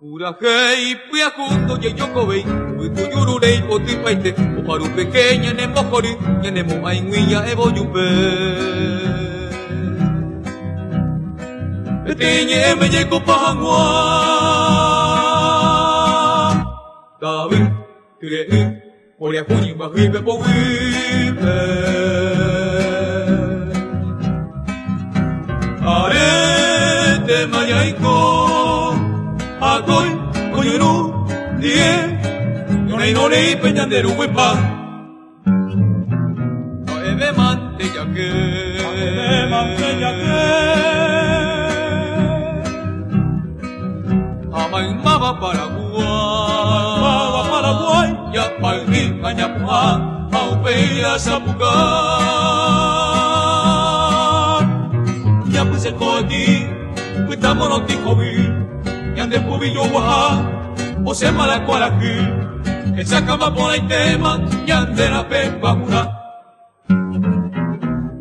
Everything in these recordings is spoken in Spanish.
Urajei, Piajundo, Yeyokobei, Uituyururei, Otipaite, Oparu pequeña, Nemojori, Yanemo Ainguilla, Evo Yupe. Eteñe, me llego Pahangua. David, Tire, Oriacuñi, Bajibe, Powipe. Arete, Mayaiko. Agoy, Coyuru, Die, Yonei, Peñandero, Huepa. Noebe Manteyaque, Amaimaba Paraguay, Yapalgi, Cañapua, Aupeya, Zapuca. Yapuse Codi, Cuitamono Ticobi. Yande pubillo waha, o se malacuaraji, esa cama por el tema, yande la pepa jura.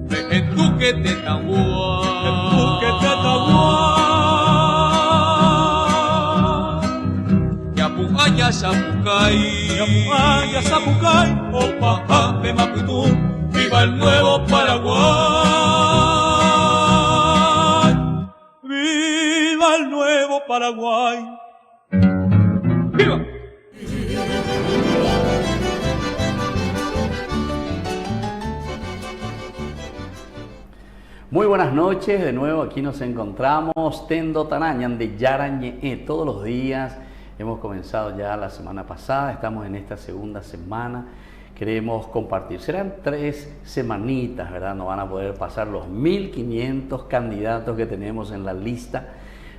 Ve en tu que te tagua, Yapuaya Zapucay, opa, ave Maputu, viva el nuevo Paraguay. Viva el nuevo Paraguay. ¡Viva! Muy buenas noches, de nuevo aquí nos encontramos, Tendo Tanañan de Yarañe, todos los días. Hemos comenzado ya la semana pasada, estamos en esta segunda semana. Queremos compartir, serán 3 semanitas, ¿verdad? No van a poder pasar los 1500 candidatos que tenemos en la lista.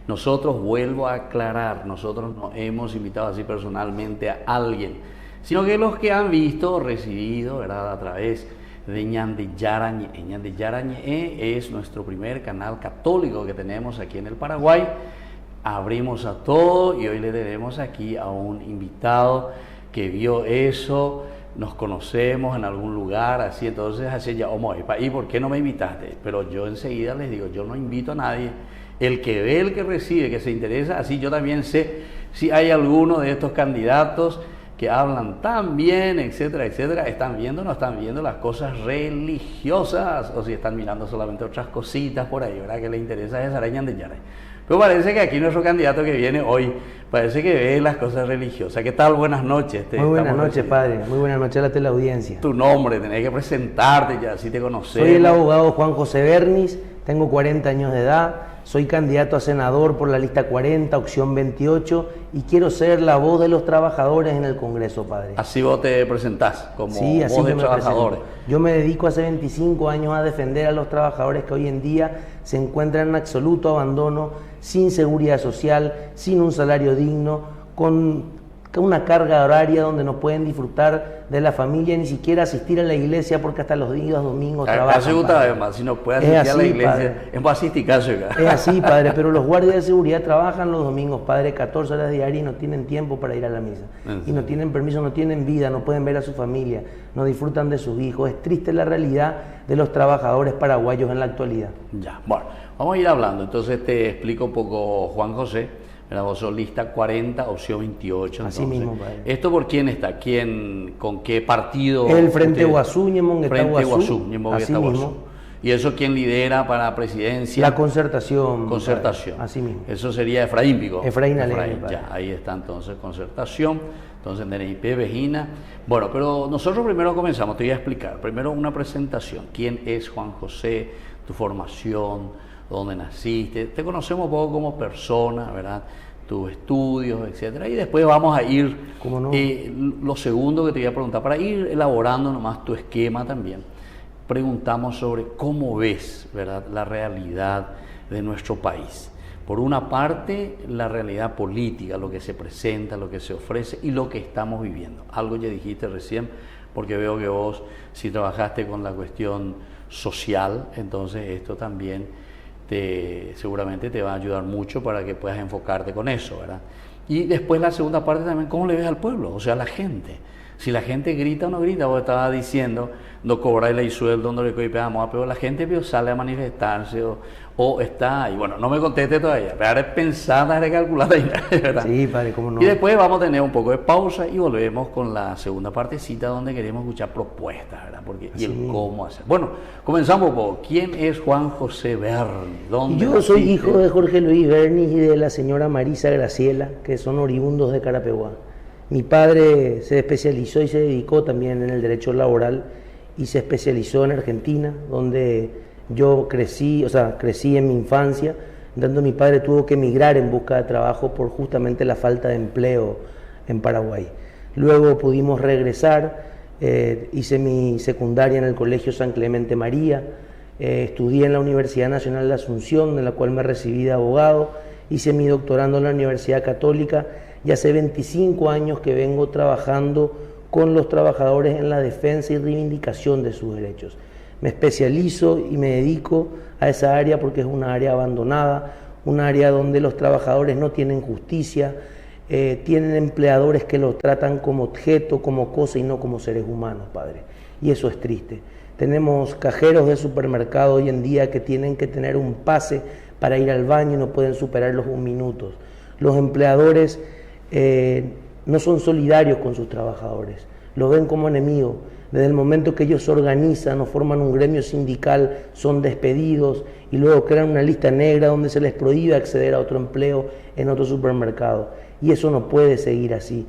Nosotros, vuelvo a aclarar, nosotros no hemos invitado así personalmente a alguien, sino que los que han visto o recibido, ¿verdad? A través de Ñande Yarañe. Ñande Yarañe es nuestro primer canal católico que tenemos aquí en el Paraguay. Abrimos a todo y hoy le tenemos aquí a un invitado que vio eso. Nos conocemos en algún lugar, así, entonces así ya, ¿y por qué no me invitaste? Pero yo enseguida les digo, yo no invito a nadie. El que ve, el que recibe, que se interesa, así yo también sé si hay alguno de estos candidatos que hablan tan bien, etcétera, etcétera, están viendo o no están viendo las cosas religiosas, o si están mirando solamente otras cositas por ahí, ¿verdad? Que les interesa es Arañan de Yaray. Pero parece que aquí nuestro candidato que viene hoy, parece que ve las cosas religiosas. ¿Qué tal? Buenas noches. Muy buenas noches, padre. Muy buenas noches a la teleaudiencia. Tu nombre, tenés que presentarte ya, así te conocemos. Soy el abogado Juan José Bernis, tengo 40 años de edad, soy candidato a senador por la lista 40, opción 28, y quiero ser la voz de los trabajadores en el Congreso, padre. Así vos te presentás, como sí, así voz de me trabajadores. Presento. Yo me dedico hace 25 años a defender a los trabajadores que hoy en día se encuentran en absoluto abandono, sin seguridad social, sin un salario digno, con una carga horaria donde no pueden disfrutar de la familia, ni siquiera asistir a la iglesia, porque hasta los días domingos trabajan. Además, si no puede asistir a la iglesia, es más caso. Es así, padre, pero los guardias de seguridad trabajan los domingos, padre, 14 horas diarias y no tienen tiempo para ir a la misa. Y no tienen permiso, no tienen vida, no pueden ver a su familia, no disfrutan de sus hijos. Es triste la realidad de los trabajadores paraguayos en la actualidad. Ya, bueno, vamos a ir hablando. Entonces te explico un poco, Juan José. Vos sos lista 40, opción 28. Así entonces, mismo, padre. ¿Esto por quién está? ¿Con qué partido? El Frente Guazú, Frente Guazú, así mismo. ¿Y eso quién lidera para la presidencia? La Concertación. Concertación. Padre. Así mismo. Eso sería Efraín Pico. Efraín Alegre. Ya, ahí está entonces Concertación. Entonces NIP, Vejina. Bueno, pero nosotros primero comenzamos, te voy a explicar. Primero una presentación. ¿Quién es Juan José? Tu formación, dónde naciste, te conocemos un poco como persona, ¿verdad? Tus estudios, etcétera, y después vamos a ir, ¿cómo no? Lo segundo que te voy a preguntar, para ir elaborando nomás tu esquema también, preguntamos sobre cómo ves, ¿verdad?, la realidad de nuestro país. Por una parte, la realidad política, lo que se presenta, lo que se ofrece y lo que estamos viviendo. Algo ya dijiste recién, porque veo que vos si trabajaste con la cuestión social, entonces esto también seguramente te va a ayudar mucho para que puedas enfocarte con eso, ¿verdad? Y después la segunda parte también, ¿cómo le ves al pueblo? O sea, a la gente. Si la gente grita o no grita, vos estabas diciendo, no cobráis el sueldo, no le coipamos, pero la gente sale a manifestarse o está, y bueno, no me conteste todavía, pero es pensada, es calculada, ¿verdad? Sí, padre, cómo no. Y después vamos a tener un poco de pausa y volvemos con la segunda partecita donde queremos escuchar propuestas, ¿verdad? Porque, y el cómo hacer. Bueno, comenzamos por ¿quién es Juan José Berni? ¿Dónde Yo soy naciste? hijo de Jorge Luis Berni y de la señora Marisa Graciela, que son oriundos de Carapeguá. Mi padre se especializó y se dedicó también en el derecho laboral y se especializó en Argentina, donde yo crecí, crecí en mi infancia, donde mi padre tuvo que emigrar en busca de trabajo por justamente la falta de empleo en Paraguay. Luego pudimos regresar, hice mi secundaria en el Colegio San Clemente María, estudié en la Universidad Nacional de Asunción, en la cual me recibí de abogado, hice mi doctorando en la Universidad Católica y hace 25 años que vengo trabajando con los trabajadores en la defensa y reivindicación de sus derechos. Me especializo y me dedico a esa área porque es una área abandonada, un área donde los trabajadores no tienen justicia, tienen empleadores que los tratan como objeto, como cosa y no como seres humanos, padre. Y eso es triste. Tenemos cajeros de supermercado hoy en día que tienen que tener un pase para ir al baño y no pueden superar los 1 minuto. Los empleadores no son solidarios con sus trabajadores, los ven como enemigos. Desde el momento que ellos se organizan o forman un gremio sindical, son despedidos y luego crean una lista negra donde se les prohíbe acceder a otro empleo en otro supermercado. Y eso no puede seguir así.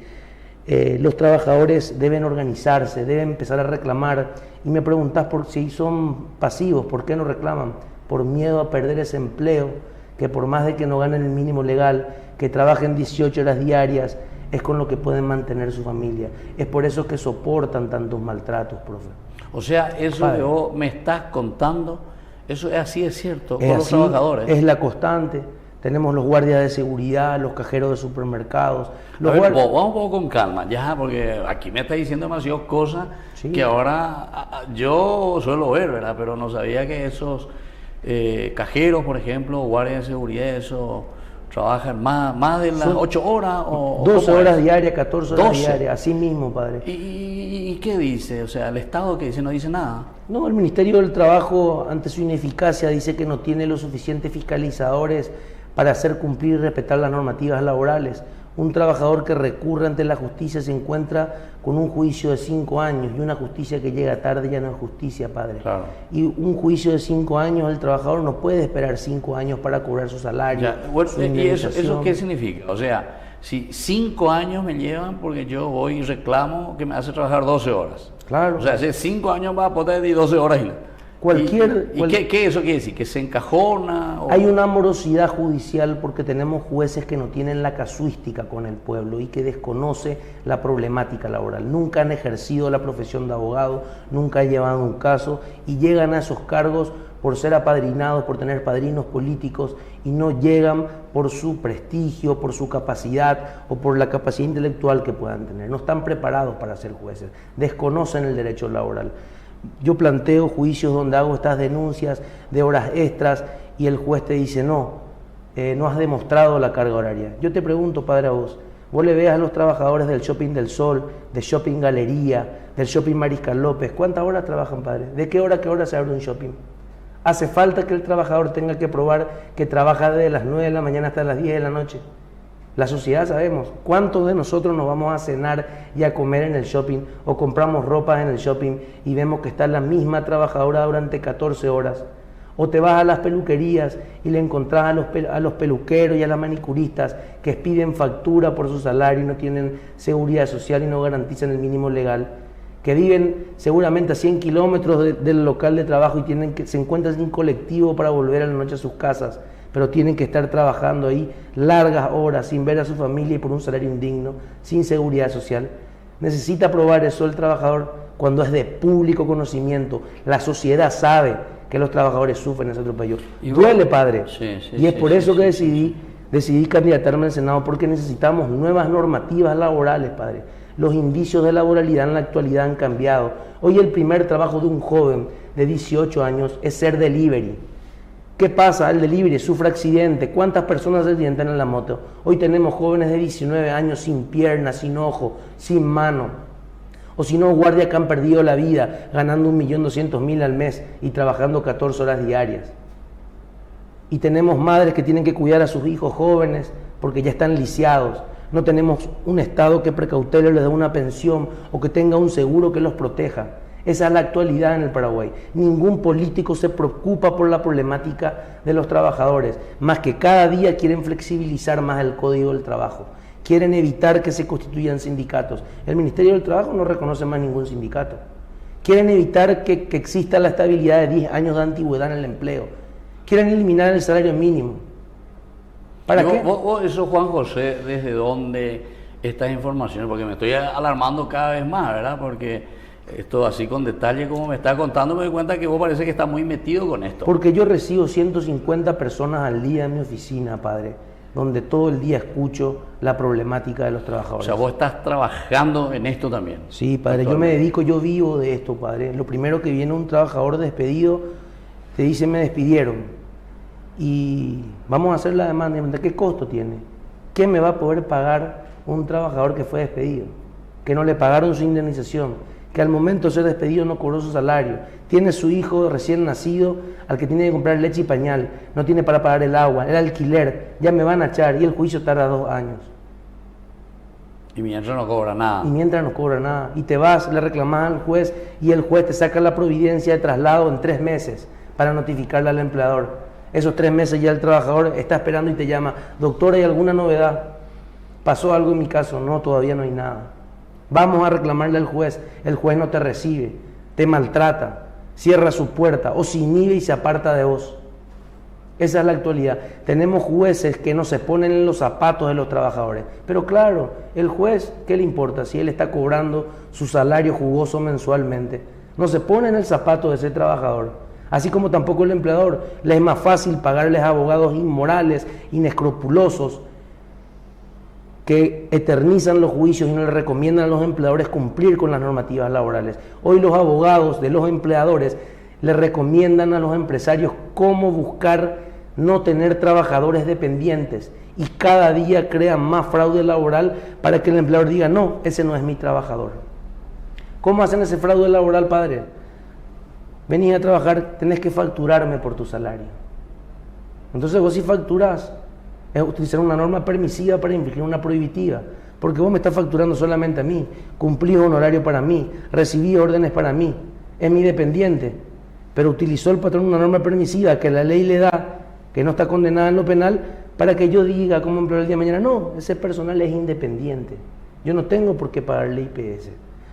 Los trabajadores deben organizarse, deben empezar a reclamar. Y me preguntás por si son pasivos, ¿por qué no reclaman? Por miedo a perder ese empleo, que por más de que no ganen el mínimo legal, que trabajen 18 horas diarias, es con lo que pueden mantener su familia. Es por eso que soportan tantos maltratos, profe. O sea, eso Padre, que vos me estás contando, eso es así, es cierto, es con los así, trabajadores. es la constante. Tenemos los guardias de seguridad, los cajeros de supermercados. A ver, vamos un poco con calma, ya, porque aquí me está diciendo demasiadas cosas que ahora yo suelo ver, ¿verdad? Pero no sabía que esos cajeros, por ejemplo, guardias de seguridad, eso trabajan más de las 8 horas o 12 horas diarias, 14 horas 12. diarias, así mismo, padre. ¿Y qué dice? O sea, ¿el Estado qué dice? No dice nada. No, el Ministerio del Trabajo, ante su ineficacia, dice que no tiene los suficientes fiscalizadores para hacer cumplir y respetar las normativas laborales. Un trabajador que recurre ante la justicia se encuentra con un juicio de 5 años y una justicia que llega tarde ya no es justicia, padre. Claro. Y un juicio de 5 años, el trabajador no puede esperar 5 años para cobrar su salario. Ya, bueno, su ¿y eso indemnización. qué significa? O sea, si 5 años me llevan porque yo voy y reclamo que me hace trabajar 12 horas. Claro. O sea, hace 5 años va a poder ir 12 horas. ¿Qué eso quiere decir? ¿Que se encajona? Hay una morosidad judicial porque tenemos jueces que no tienen la casuística con el pueblo y que desconoce la problemática laboral. Nunca han ejercido la profesión de abogado, nunca han llevado un caso y llegan a esos cargos por ser apadrinados, por tener padrinos políticos y no llegan por su prestigio, por su capacidad o por la capacidad intelectual que puedan tener. No están preparados para ser jueces, desconocen el derecho laboral. Yo planteo juicios donde hago estas denuncias de horas extras y el juez te dice no has demostrado la carga horaria. Yo te pregunto, padre, a vos le veas a los trabajadores del Shopping del Sol, del Shopping Galería, del Shopping Mariscal López, ¿cuántas horas trabajan, padre? ¿De qué hora a qué hora se abre un shopping? ¿Hace falta que el trabajador tenga que probar que trabaja desde las 9 de la mañana hasta las 10 de la noche? La sociedad sabemos, ¿cuántos de nosotros nos vamos a cenar y a comer en el shopping o compramos ropa en el shopping y vemos que está la misma trabajadora durante 14 horas? O te vas a las peluquerías y le encontrás a los peluqueros y a las manicuristas que piden factura por su salario y no tienen seguridad social y no garantizan el mínimo legal, que viven seguramente a 100 kilómetros del local de trabajo y se encuentran sin colectivo para volver a la noche a sus casas, pero tienen que estar trabajando ahí largas horas sin ver a su familia y por un salario indigno, sin seguridad social. Necesita probar eso el trabajador cuando es de público conocimiento. La sociedad sabe que los trabajadores sufren ese atropello. Duele, padre. Y es por eso que decidí candidatarme al Senado, porque necesitamos nuevas normativas laborales, padre. Los indicios de laboralidad en la actualidad han cambiado. Hoy el primer trabajo de un joven de 18 años es ser delivery. ¿Qué pasa? El delivery sufre accidente. ¿Cuántas personas se accidentan en la moto? Hoy tenemos jóvenes de 19 años sin piernas, sin ojo, sin mano. O si no, guardias que han perdido la vida ganando 1.200.000 al mes y trabajando 14 horas diarias. Y tenemos madres que tienen que cuidar a sus hijos jóvenes porque ya están lisiados. No tenemos un Estado que precautele, les dé una pensión o que tenga un seguro que los proteja. Esa es la actualidad en el Paraguay. Ningún político se preocupa por la problemática de los trabajadores, más que cada día quieren flexibilizar más el Código del Trabajo. Quieren evitar que se constituyan sindicatos. El Ministerio del Trabajo no reconoce más ningún sindicato. Quieren evitar que exista la estabilidad de 10 años de antigüedad en el empleo. Quieren eliminar el salario mínimo. ¿Para qué? Eso, Juan José, ¿desde dónde estas informaciones? Porque me estoy alarmando cada vez más, ¿verdad? Porque esto así con detalle como me está contando, me doy cuenta que vos parece que estás muy metido con esto. Porque yo recibo 150 personas al día en mi oficina, padre, donde todo el día escucho la problemática de los trabajadores. O sea, vos estás trabajando en esto también. Sí, padre, yo me dedico, yo vivo de esto, padre. Lo primero que viene un trabajador despedido, te dice me despidieron y vamos a hacer la demanda. ¿Qué costo tiene? ¿Qué me va a poder pagar un trabajador que fue despedido? Que no le pagaron su indemnización, que al momento de ser despedido no cobró su salario, tiene su hijo recién nacido al que tiene que comprar leche y pañal, no tiene para pagar el agua, el alquiler, ya me van a echar y el juicio tarda 2 años. Y mientras no cobra nada. Y mientras no cobra nada. Y te vas, le reclamas al juez y el juez te saca la providencia de traslado en 3 meses para notificarle al empleador. Esos 3 meses ya el trabajador está esperando y te llama, doctor, ¿hay alguna novedad? ¿Pasó algo en mi caso? No, todavía no hay nada. Vamos a reclamarle al juez, el juez no te recibe, te maltrata, cierra su puerta o se inhibe y se aparta de vos. Esa es la actualidad. Tenemos jueces que no se ponen en los zapatos de los trabajadores. Pero claro, el juez, ¿qué le importa si él está cobrando su salario jugoso mensualmente? No se pone en el zapato de ese trabajador. Así como tampoco el empleador. Le es más fácil pagarles a abogados inmorales, inescrupulosos, que eternizan los juicios y no le recomiendan a los empleadores cumplir con las normativas laborales. Hoy los abogados de los empleadores le recomiendan a los empresarios cómo buscar no tener trabajadores dependientes y cada día crean más fraude laboral para que el empleador diga, no, ese no es mi trabajador. ¿Cómo hacen ese fraude laboral, padre? Venís a trabajar, tenés que facturarme por tu salario. Entonces vos si facturás, es utilizar una norma permisiva para infligir una prohibitiva, porque vos me estás facturando solamente a mí, cumplís un horario para mí, recibí órdenes para mí, es mi dependiente, pero utilizó el patrón una norma permisiva que la ley le da, que no está condenada en lo penal, para que yo diga como empleador el día de mañana, no, ese personal es independiente, yo no tengo por qué pagarle IPS,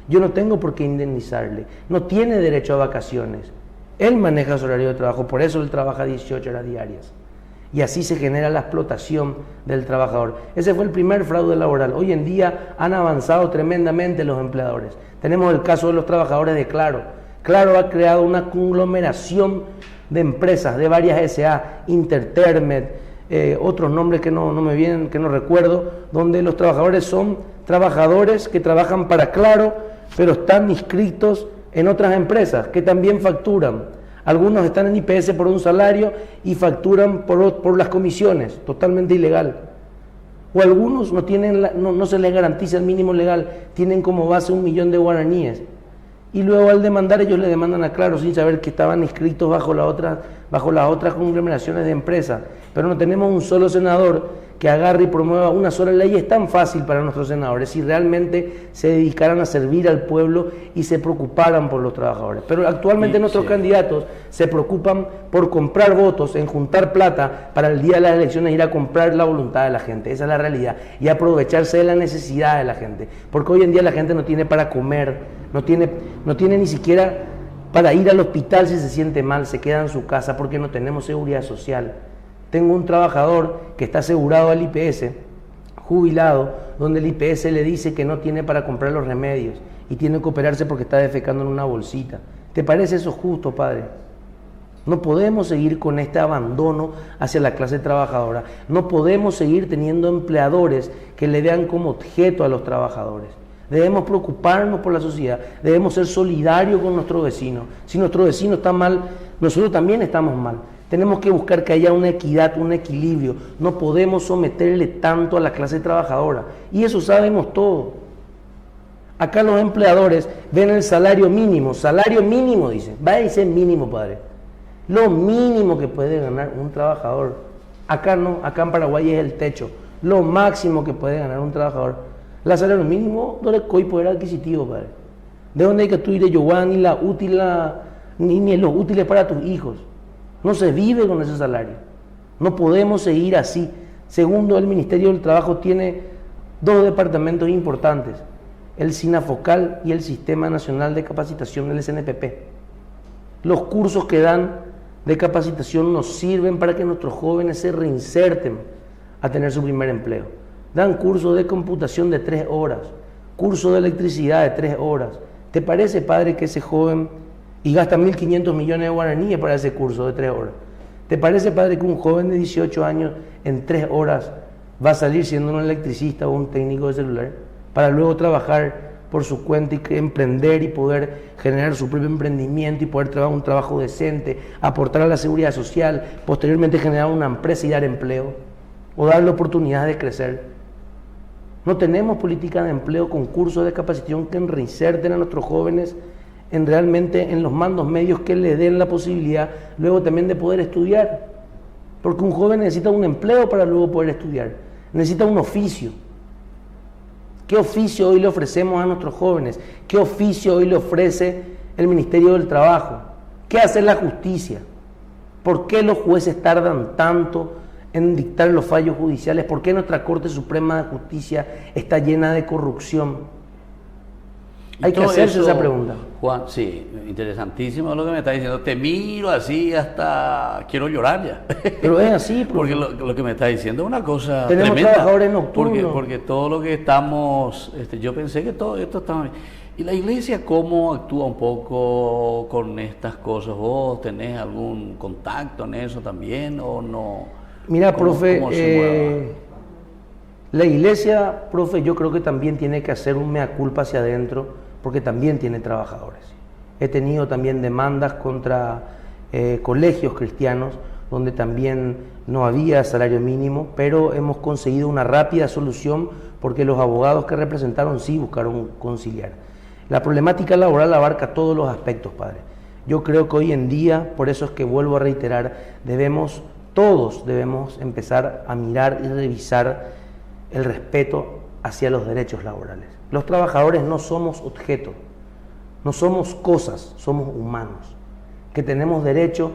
yo no tengo por qué indemnizarle, no tiene derecho a vacaciones, él maneja su horario de trabajo, por eso él trabaja 18 horas diarias. Y así se genera la explotación del trabajador. Ese fue el primer fraude laboral. Hoy en día han avanzado tremendamente los empleadores. Tenemos el caso de los trabajadores de Claro. Claro ha creado una conglomeración de empresas, de varias SA, Intertermet, otros nombres que no me vienen, que no recuerdo, donde los trabajadores son trabajadores que trabajan para Claro, pero están inscritos en otras empresas que también facturan. Algunos están en IPS por un salario y facturan por las comisiones, totalmente ilegal. O algunos no se les garantiza el mínimo legal, tienen como base 1 millón de guaraníes. Y luego al demandar ellos le demandan a Claro sin saber que estaban inscritos bajo las otras conglomeraciones de empresas. Pero no tenemos un solo senador que agarre y promueva una sola ley. Es tan fácil para nuestros senadores si realmente se dedicaran a servir al pueblo y se preocuparan por los trabajadores. Pero actualmente nuestros candidatos se preocupan por comprar votos, en juntar plata para el día de las elecciones ir a comprar la voluntad de la gente. Esa es la realidad. Y aprovecharse de la necesidad de la gente. Porque hoy en día la gente no tiene para comer, no tiene ni siquiera para ir al hospital si se siente mal, se queda en su casa porque no tenemos seguridad social. Tengo un trabajador que está asegurado al IPS, jubilado, donde el IPS le dice que no tiene para comprar los remedios y tiene que operarse porque está defecando en una bolsita. ¿Te parece eso justo, padre? No podemos seguir con este abandono hacia la clase trabajadora. No podemos seguir teniendo empleadores que le vean como objeto a los trabajadores. Debemos preocuparnos por la sociedad, debemos ser solidarios con nuestro vecino. Si nuestro vecino está mal, nosotros también estamos mal. Tenemos que buscar que haya una equidad, un equilibrio. No podemos someterle tanto a la clase trabajadora. Y eso sabemos todos. Acá los empleadores ven el salario mínimo dicen, va a decir mínimo, padre. Lo mínimo que puede ganar un trabajador. Acá no, acá en Paraguay es el techo. Lo máximo que puede ganar un trabajador. El salario mínimo no le coy poder adquisitivo, padre. ¿De dónde hay que tú ir de Yoguán, ni la útil, ni los útiles para tus hijos? No se vive con ese salario. No podemos seguir así. Segundo, el Ministerio del Trabajo tiene dos departamentos importantes, el SINAFOCAL y el Sistema Nacional de Capacitación, el SNPP. Los cursos que dan de capacitación nos sirven para que nuestros jóvenes se reinserten a tener su primer empleo. Dan cursos de computación de 3 horas, curso de electricidad de 3 horas. ¿Te parece, padre, que ese joven, y gasta 1.500 millones de guaraníes para ese curso de 3 horas? ¿Te parece, padre, que un joven de 18 años en 3 horas va a salir siendo un electricista o un técnico de celular para luego trabajar por su cuenta y emprender y poder generar su propio emprendimiento y poder trabajar un trabajo decente, aportar a la seguridad social, posteriormente generar una empresa y dar empleo o darle oportunidades de crecer? No tenemos política de empleo con cursos de capacitación que reinserten a nuestros jóvenes realmente en los mandos medios que le den la posibilidad luego también de poder estudiar, porque un joven necesita un empleo para luego poder estudiar, necesita un oficio. ¿Qué oficio hoy le ofrecemos a nuestros jóvenes? ¿Qué oficio hoy le ofrece el Ministerio del Trabajo? ¿Qué hace la justicia? ¿Por qué los jueces tardan tanto en dictar los fallos judiciales? ¿Por qué nuestra Corte Suprema de Justicia está llena de corrupción? Hay que hacerse esa pregunta. Juan, sí, interesantísimo lo que me está diciendo. Te miro así hasta quiero llorar ya. Pero es así, porque lo que me está diciendo es una cosa tenemos tremenda. Trabajadores nocturnos. Porque todo lo que estamos, yo pensé que todo esto estaba. ¿Y la iglesia cómo actúa un poco con estas cosas? ¿Vos tenés algún contacto en eso también o no? Mira, profe, la iglesia, profe, yo creo que también tiene que hacer un mea culpa hacia adentro, porque también tiene trabajadores. He tenido también demandas contra colegios cristianos, donde también no había salario mínimo, pero hemos conseguido una rápida solución porque los abogados que representaron sí buscaron conciliar. La problemática laboral abarca todos los aspectos, padre. Yo creo que hoy en día, por eso es que vuelvo a reiterar, todos debemos empezar a mirar y revisar el respeto hacia los derechos laborales. Los trabajadores no somos objetos, no somos cosas, somos humanos, que tenemos derecho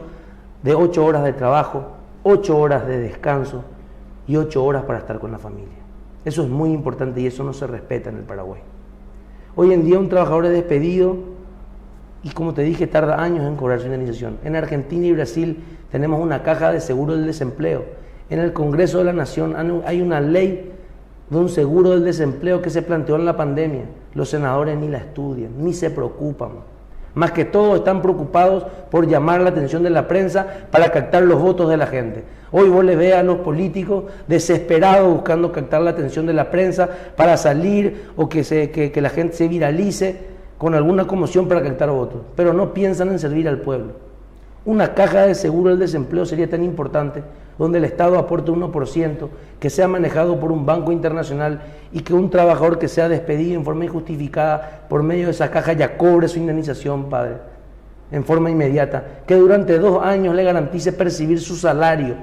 de 8 horas de trabajo, 8 horas de descanso y 8 horas para estar con la familia. Eso es muy importante y eso no se respeta en el Paraguay. Hoy en día un trabajador es despedido y, como te dije, tarda años en cobrar su indemnización. En Argentina y Brasil tenemos una caja de seguro del desempleo. En el Congreso de la Nación hay una ley de un seguro del desempleo que se planteó en la pandemia. Los senadores ni la estudian, ni se preocupan. Más que todo están preocupados por llamar la atención de la prensa para captar los votos de la gente. Hoy vos le ves a los políticos desesperados buscando captar la atención de la prensa para salir o que la gente se viralice con alguna conmoción para captar votos. Pero no piensan en servir al pueblo. Una caja de seguro del desempleo sería tan importante, donde el Estado aporte 1%, que sea manejado por un banco internacional y que un trabajador que sea despedido en forma injustificada por medio de esa caja ya cobre su indemnización, padre, en forma inmediata, que durante 2 años le garantice percibir su salario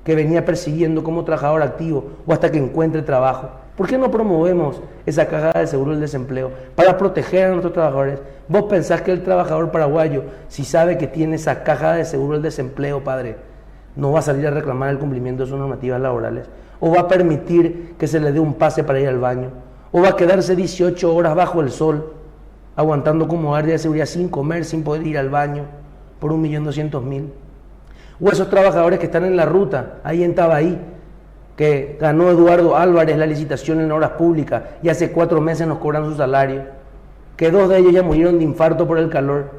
que venía percibiendo como trabajador activo o hasta que encuentre trabajo. ¿Por qué no promovemos esa caja de seguro del desempleo para proteger a nuestros trabajadores? ¿Vos pensás que el trabajador paraguayo, si sabe que tiene esa caja de seguro del desempleo, padre, no va a salir a reclamar el cumplimiento de sus normativas laborales? ¿O va a permitir que se le dé un pase para ir al baño? ¿O va a quedarse 18 horas bajo el sol, aguantando como guardia de seguridad sin comer, sin poder ir al baño, por 1.200.000? ¿O esos trabajadores que están en la ruta, ahí en Tabaí, que ganó Eduardo Álvarez la licitación en obras públicas y hace 4 meses nos cobran su salario, que 2 de ellos ya murieron de infarto por el calor?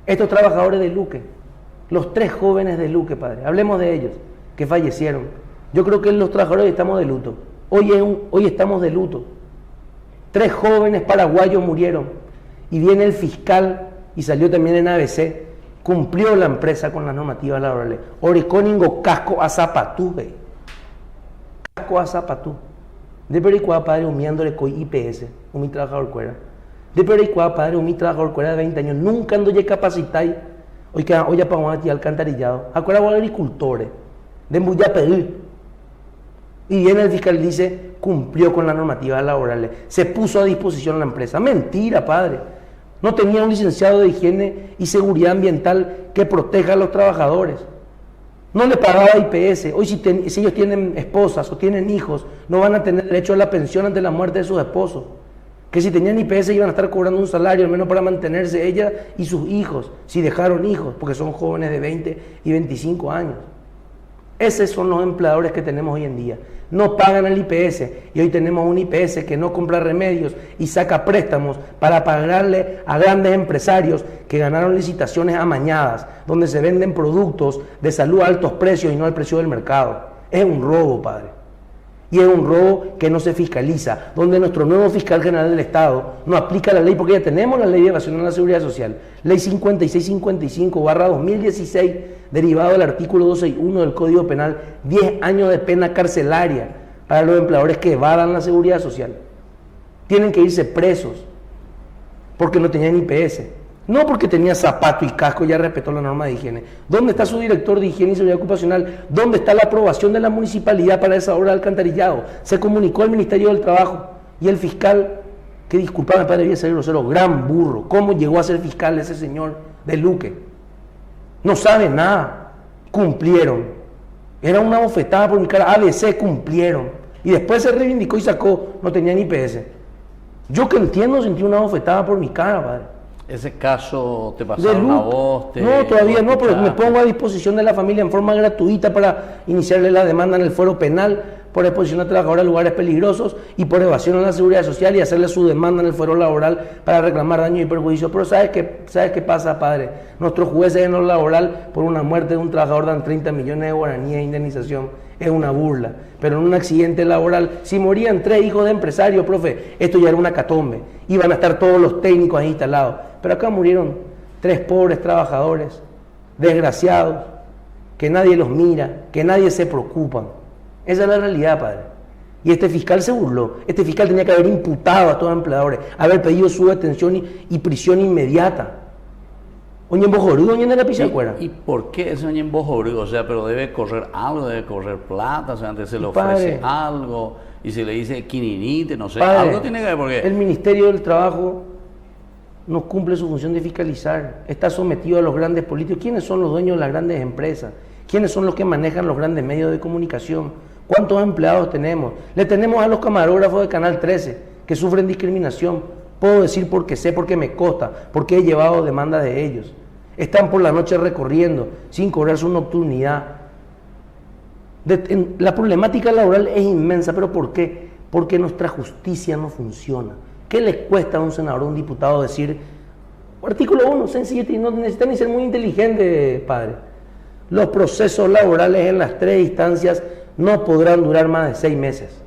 Estos trabajadores de Luque, los 3 jóvenes de Luque, padre, hablemos de ellos, que fallecieron. Yo creo que los trabajadores estamos de luto. Hoy estamos de luto. 3 jóvenes paraguayos murieron y viene el fiscal, y salió también en ABC, cumplió la empresa con las normativas laborales. Orecóningo casco a zapatú, casco a zapatú. De Pericuá, padre, humiándole coi IPS, un trabajador cuera. De Pericuá, padre, un trabajador cuera de 20 años, nunca ando ya capacitáis. Hoy ya para un alcantarillado. Acuerda a agricultores, de Mbuya pedir. Y viene el fiscal y dice, cumplió con las normativas laborales, se puso a disposición la empresa. Mentira, padre. No tenía un licenciado de higiene y seguridad ambiental que proteja a los trabajadores. No le pagaba IPS. Hoy si ellos tienen esposas o tienen hijos, no van a tener derecho a la pensión ante la muerte de sus esposos. Que si tenían IPS iban a estar cobrando un salario, al menos para mantenerse ella y sus hijos, si dejaron hijos, porque son jóvenes de 20 y 25 años. Esos son los empleadores que tenemos hoy en día. No pagan el IPS y hoy tenemos un IPS que no compra remedios y saca préstamos para pagarle a grandes empresarios que ganaron licitaciones amañadas, donde se venden productos de salud a altos precios y no al precio del mercado. Es un robo, padre. Y es un robo que no se fiscaliza, donde nuestro nuevo fiscal general del Estado no aplica la ley, porque ya tenemos la ley de evasión a la seguridad social, ley 5655/2016, derivado del artículo 261 del Código Penal, 10 años de pena carcelaria para los empleadores que evadan la seguridad social. Tienen que irse presos porque no tenían IPS. No porque tenía zapato y casco y ya respetó la norma de higiene. ¿Dónde está su director de higiene y seguridad ocupacional? ¿Dónde está la aprobación de la municipalidad para esa obra de alcantarillado? Se comunicó al Ministerio del Trabajo y el fiscal, que disculpame, padre, debía ser grosero, gran burro. ¿Cómo llegó a ser fiscal ese señor de Luque? No sabe nada. Cumplieron. Era una bofetada por mi cara. ABC, cumplieron. Y después se reivindicó y sacó, no tenía ni IPS. Yo que entiendo, sentí una bofetada por mi cara, padre. ¿Ese caso te pasaron a vos? No, todavía no, pero me pongo a disposición de la familia en forma gratuita para iniciarle la demanda en el fuero penal por exposición a trabajadores a lugares peligrosos y por evasión a la seguridad social y hacerle su demanda en el fuero laboral para reclamar daños y perjuicios. Pero ¿sabes qué pasa, padre? Nuestros jueces en lo laboral por una muerte de un trabajador dan 30 millones de guaraníes de indemnización. Es una burla. Pero en un accidente laboral, si morían 3 hijos de empresarios, profe, esto ya era una catombe. Iban a estar todos los técnicos ahí instalados. Pero acá murieron 3 pobres trabajadores, desgraciados, que nadie los mira, que nadie se preocupa. Esa es la realidad, padre. Y este fiscal se burló. Este fiscal tenía que haber imputado a todos los empleadores, haber pedido su detención y prisión inmediata. Oñen Bojorudo, oñen de la Pichacuera. ¿Y por qué ese Oñen Bojorudo? O sea, pero debe correr algo, debe correr plata, o sea, antes se le ofrece algo, y se le dice quininite, no sé, padre, algo tiene que ver, porque el Ministerio del Trabajo no cumple su función de fiscalizar, está sometido a los grandes políticos. ¿Quiénes son los dueños de las grandes empresas? ¿Quiénes son los que manejan los grandes medios de comunicación? ¿Cuántos empleados tenemos? Le tenemos a los camarógrafos de Canal 13 que sufren discriminación. Puedo decir porque sé, porque me consta, porque he llevado demandas de ellos. Están por la noche recorriendo sin cobrar su nocturnidad. La problemática laboral es inmensa, ¿pero por qué? Porque nuestra justicia no funciona. ¿Qué les cuesta a un senador o un diputado decir, artículo 1, sencillo, no necesitan ni ser muy inteligente, padre? Los procesos laborales en las 3 instancias no podrán durar más de 6 meses.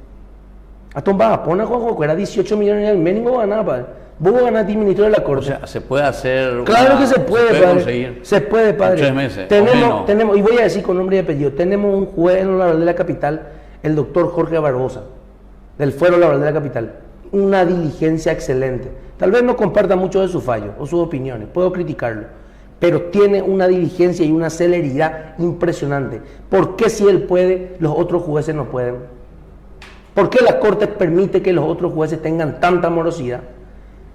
A tomar, pon a Juanjo, era 18 millones el mínimo, ganar, padre. Vos ganaste ministro de la Corte. O sea, se puede hacer. Claro que se puede, padre. Conseguir. Se puede, padre. 3 meses. Tenemos, y voy a decir con nombre y apellido, tenemos un juez en la de la capital, el doctor Jorge Barbosa, del Fuero Laboral de la Capital. Una diligencia excelente. Tal vez no comparta mucho de sus fallos o sus opiniones, puedo criticarlo, pero tiene una diligencia y una celeridad impresionante. ¿Por qué si él puede, los otros jueces no pueden? ¿Por qué la Corte permite que los otros jueces tengan tanta morosidad?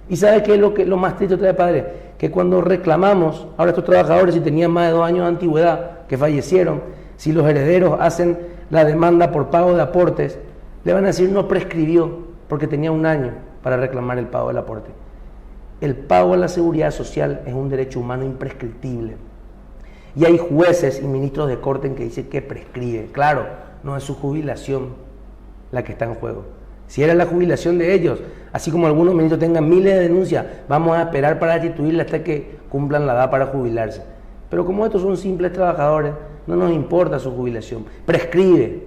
¿Y sabe qué es lo más triste otra vez, padre? Que cuando reclamamos, ahora estos trabajadores, si tenían más de 2 años de antigüedad, que fallecieron, si los herederos hacen la demanda por pago de aportes, le van a decir no prescribió, porque tenía 1 año para reclamar el pago del aporte. El pago a la seguridad social es un derecho humano imprescriptible. Y hay jueces y ministros de corte en que dicen que prescribe. Claro, no es su jubilación la que está en juego. Si era la jubilación de ellos, así como algunos ministros tengan miles de denuncias, vamos a esperar para destituirla hasta que cumplan la edad para jubilarse. Pero como estos son simples trabajadores, no nos importa su jubilación. Prescribe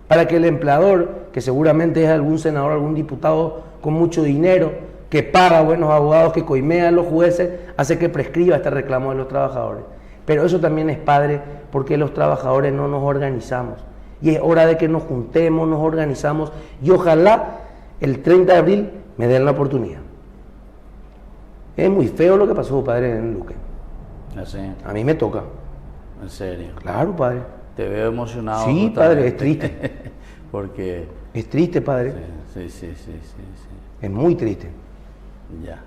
para que el empleador, que seguramente es algún senador, algún diputado con mucho dinero, que paga buenos abogados, que coimea a los jueces, hace que prescriba este reclamo de los trabajadores. Pero eso también es, padre, porque los trabajadores no nos organizamos. y es hora de que nos juntemos, nos organizamos y ojalá el 30 de abril me den la oportunidad. Es muy feo lo que pasó, padre, en Luque. Así, A mí me toca. en serio. Claro, padre. Te veo emocionado. Sí, justamente. padre, es triste. Porque, Es triste, padre. sí. Es muy triste. Ya.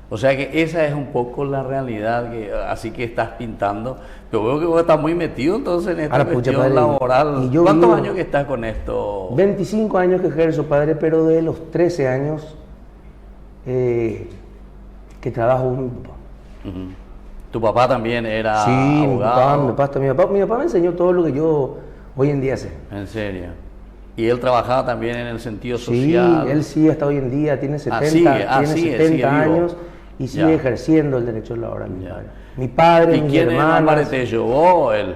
O sea que esa es un poco la realidad, así que estás pintando. Pero veo que vos estás muy metido entonces en esta Ahora, pucha, cuestión padre, laboral. y yo ¿Cuántos vivo- años que estás con esto? 25 años que ejerzo, padre, pero de los 13 años que trabajo con mi papá. Ujú. Tu papá también era Sí, abogado. mi papá me enseñó todo lo que yo hoy en día sé. En serio. Y él trabajaba también en el sentido Sí, social. él sí hasta hoy en día, tiene 70, sigue tiene 70 vivo. años y sigue Ya. ejerciendo el derecho laboral. Mi Ya. padre, mi padre, ¿Y mis quién es más hermanas. paretello, vos o él?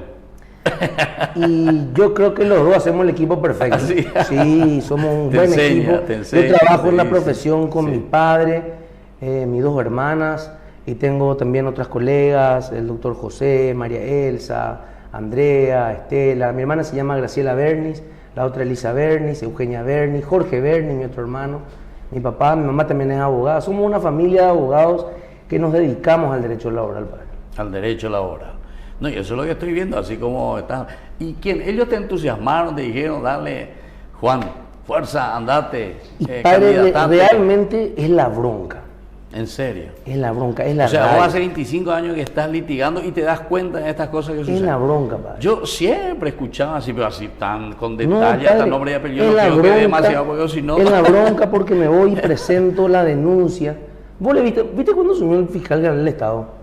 Y yo creo que los dos hacemos el equipo perfecto. Así. Sí, somos un Te buen enseña, equipo. te enseña, Yo trabajo en la sí, profesión con sí. mi padre, mis dos hermanas, y tengo también otras colegas, el doctor José, María Elsa, Andrea, Estela. Mi hermana se llama Graciela Bernis, la otra Elisa Bernis, Eugenia Bernis, Jorge Bernis, mi otro hermano. Mi papá, mi mamá también es abogada. Somos una familia de abogados que nos dedicamos al derecho laboral, padre. Al derecho laboral. No, y eso es lo que estoy viendo, así como estás. ¿Y quién? Ellos te entusiasmaron, te dijeron, dale, Juan, fuerza, andate, Y padre, candidatate. realmente es la bronca. En serio. Es la bronca, es la O sea, rabia. vos hace 25 años que estás litigando y te das cuenta de estas cosas que Es suceden. la bronca, padre. Yo siempre escuchaba así, pero así tan con No, detalle, hasta padre, nombre y apellido, es no la quiero que bronca, dé demasiado, porque si no... es la bronca porque me voy y presento la denuncia. ¿Vos le viste cuando asumió el fiscal general del Estado?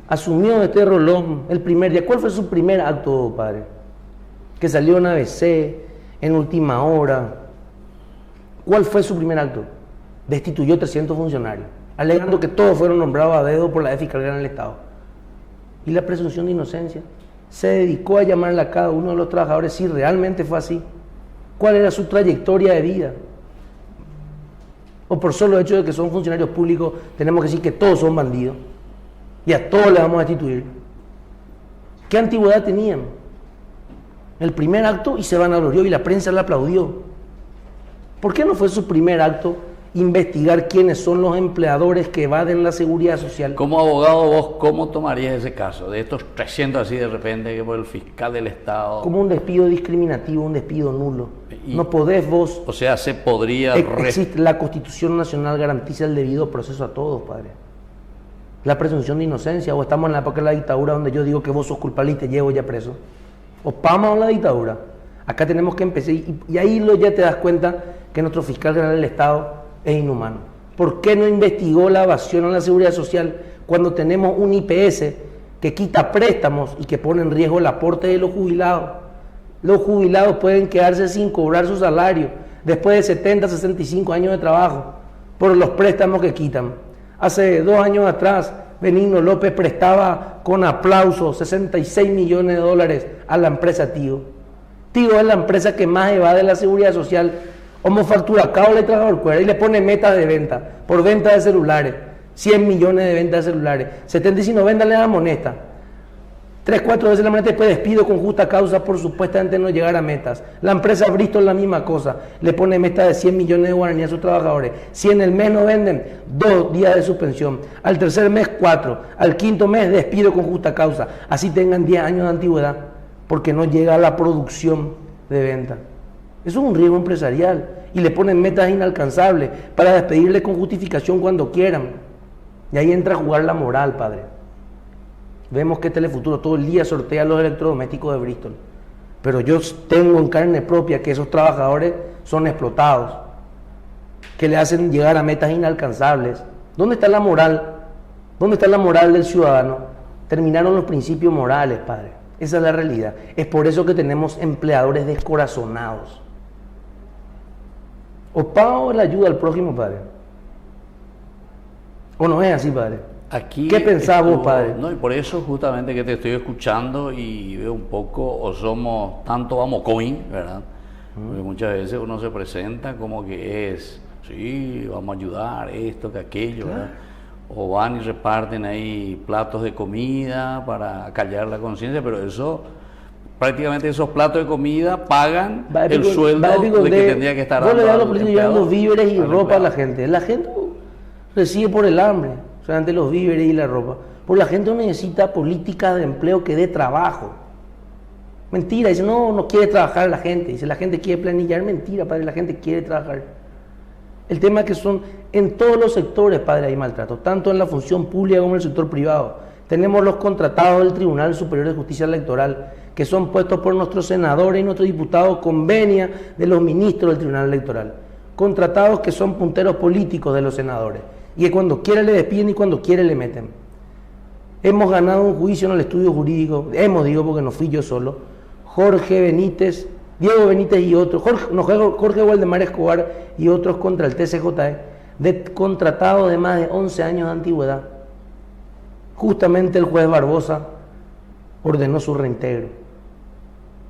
Asumió este Rolón el primer día. ¿Cuál fue su primer acto, padre? Que salió en ABC, en última hora. ¿Cuál fue su primer acto? Destituyó 300 funcionarios, alegando que todos fueron nombrados a dedo por la fiscal general del Estado. Y la presunción de inocencia. Se dedicó a llamarle a cada uno de los trabajadores si realmente fue así. ¿Cuál era su trayectoria de vida? O por solo hecho de que son funcionarios públicos, tenemos que decir que todos son bandidos y a todos les vamos a destituir. ¿Qué antigüedad tenían? El primer acto y se vanaglorió y la prensa le aplaudió. ¿Por qué no fue su primer acto investigar quiénes son los empleadores que evaden la seguridad social? Como abogado, vos, ¿cómo tomarías ese caso? De estos 300 así de repente, que por el fiscal del Estado... Como un despido discriminativo, un despido nulo. Y- No podés vos... O sea, se podría... Existe, la Constitución Nacional garantiza el debido proceso a todos, padre. La presunción de inocencia, o estamos en la época de la dictadura donde yo digo que vos sos culpable y te llevo ya preso. O vamos a la dictadura. Acá tenemos que empezar, y ahí ya te das cuenta que nuestro fiscal general del Estado es inhumano. ¿Por qué no investigó la evasión a la seguridad social cuando tenemos un IPS que quita préstamos y que pone en riesgo el aporte de los jubilados? Los jubilados pueden quedarse sin cobrar su salario después de 70, 65 años de trabajo por los préstamos que quitan. Hace 2 años atrás, Benigno López prestaba con aplauso 66 millones de dólares a la empresa Tigo. Tigo es la empresa que más evade la seguridad social. Como factura cable trabajador cuera y le pone metas de venta por venta de celulares, 100 millones de ventas de celulares, 75 ventas le dan moneta, 3-4 veces la moneta, después despido con justa causa por supuestamente no llegar a metas. La empresa Bristol la misma cosa, le pone meta de 100 millones de guaraníes a sus trabajadores. Si en el mes no venden, 2 días de suspensión, al tercer mes 4, al quinto mes despido con justa causa, así tengan 10 años de antigüedad, porque no llega a la producción de venta. Eso es un riesgo empresarial y le ponen metas inalcanzables para despedirle con justificación cuando quieran. Y ahí entra a jugar la moral, padre. Vemos que Telefuturo todo el día sortea los electrodomésticos de Bristol. Pero yo tengo en carne propia que esos trabajadores son explotados, que le hacen llegar a metas inalcanzables. ¿Dónde está la moral? ¿Dónde está la moral del ciudadano? Terminaron los principios morales, padre. Esa es la realidad. Es por eso que tenemos empleadores descorazonados. ¿O pago la ayuda al prójimo, padre? ¿O no es así, padre? Aquí ¿Qué pensás vos, padre? No, y por eso justamente que te estoy escuchando y veo un poco, o somos tanto vamos coin, ¿verdad? Porque muchas veces uno se presenta como que es, sí, vamos a ayudar, esto, que aquello, ¿verdad? O van y reparten ahí platos de comida para callar la conciencia, pero eso prácticamente esos platos de comida pagan Va el sueldo de que tendría que estar dando. Vos le das los políticos llevando víveres y ropa a la gente. La gente recibe por el hambre, solamente los víveres y la ropa. Porque la gente no necesita políticas de empleo que dé trabajo. Mentira, dice, no quiere trabajar la gente. Dice, la gente quiere planillar. Mentira, padre, la gente quiere trabajar. El tema es que son en todos los sectores, padre, hay maltrato, tanto en la función pública como en el sector privado. Tenemos los contratados del Tribunal Superior de Justicia Electoral, que son puestos por nuestros senadores y nuestros diputados con venia de los ministros del Tribunal Electoral. Contratados que son punteros políticos de los senadores, y que cuando quiere le despiden y cuando quiere le meten. Hemos ganado un juicio en el estudio jurídico, digo porque no fui yo solo, Jorge Benítez, Diego Benítez y otros, Jorge Waldemar Escobar y otros contra el TCJE, de contratados de más de 11 años de antigüedad. Justamente el juez Barbosa ordenó su reintegro,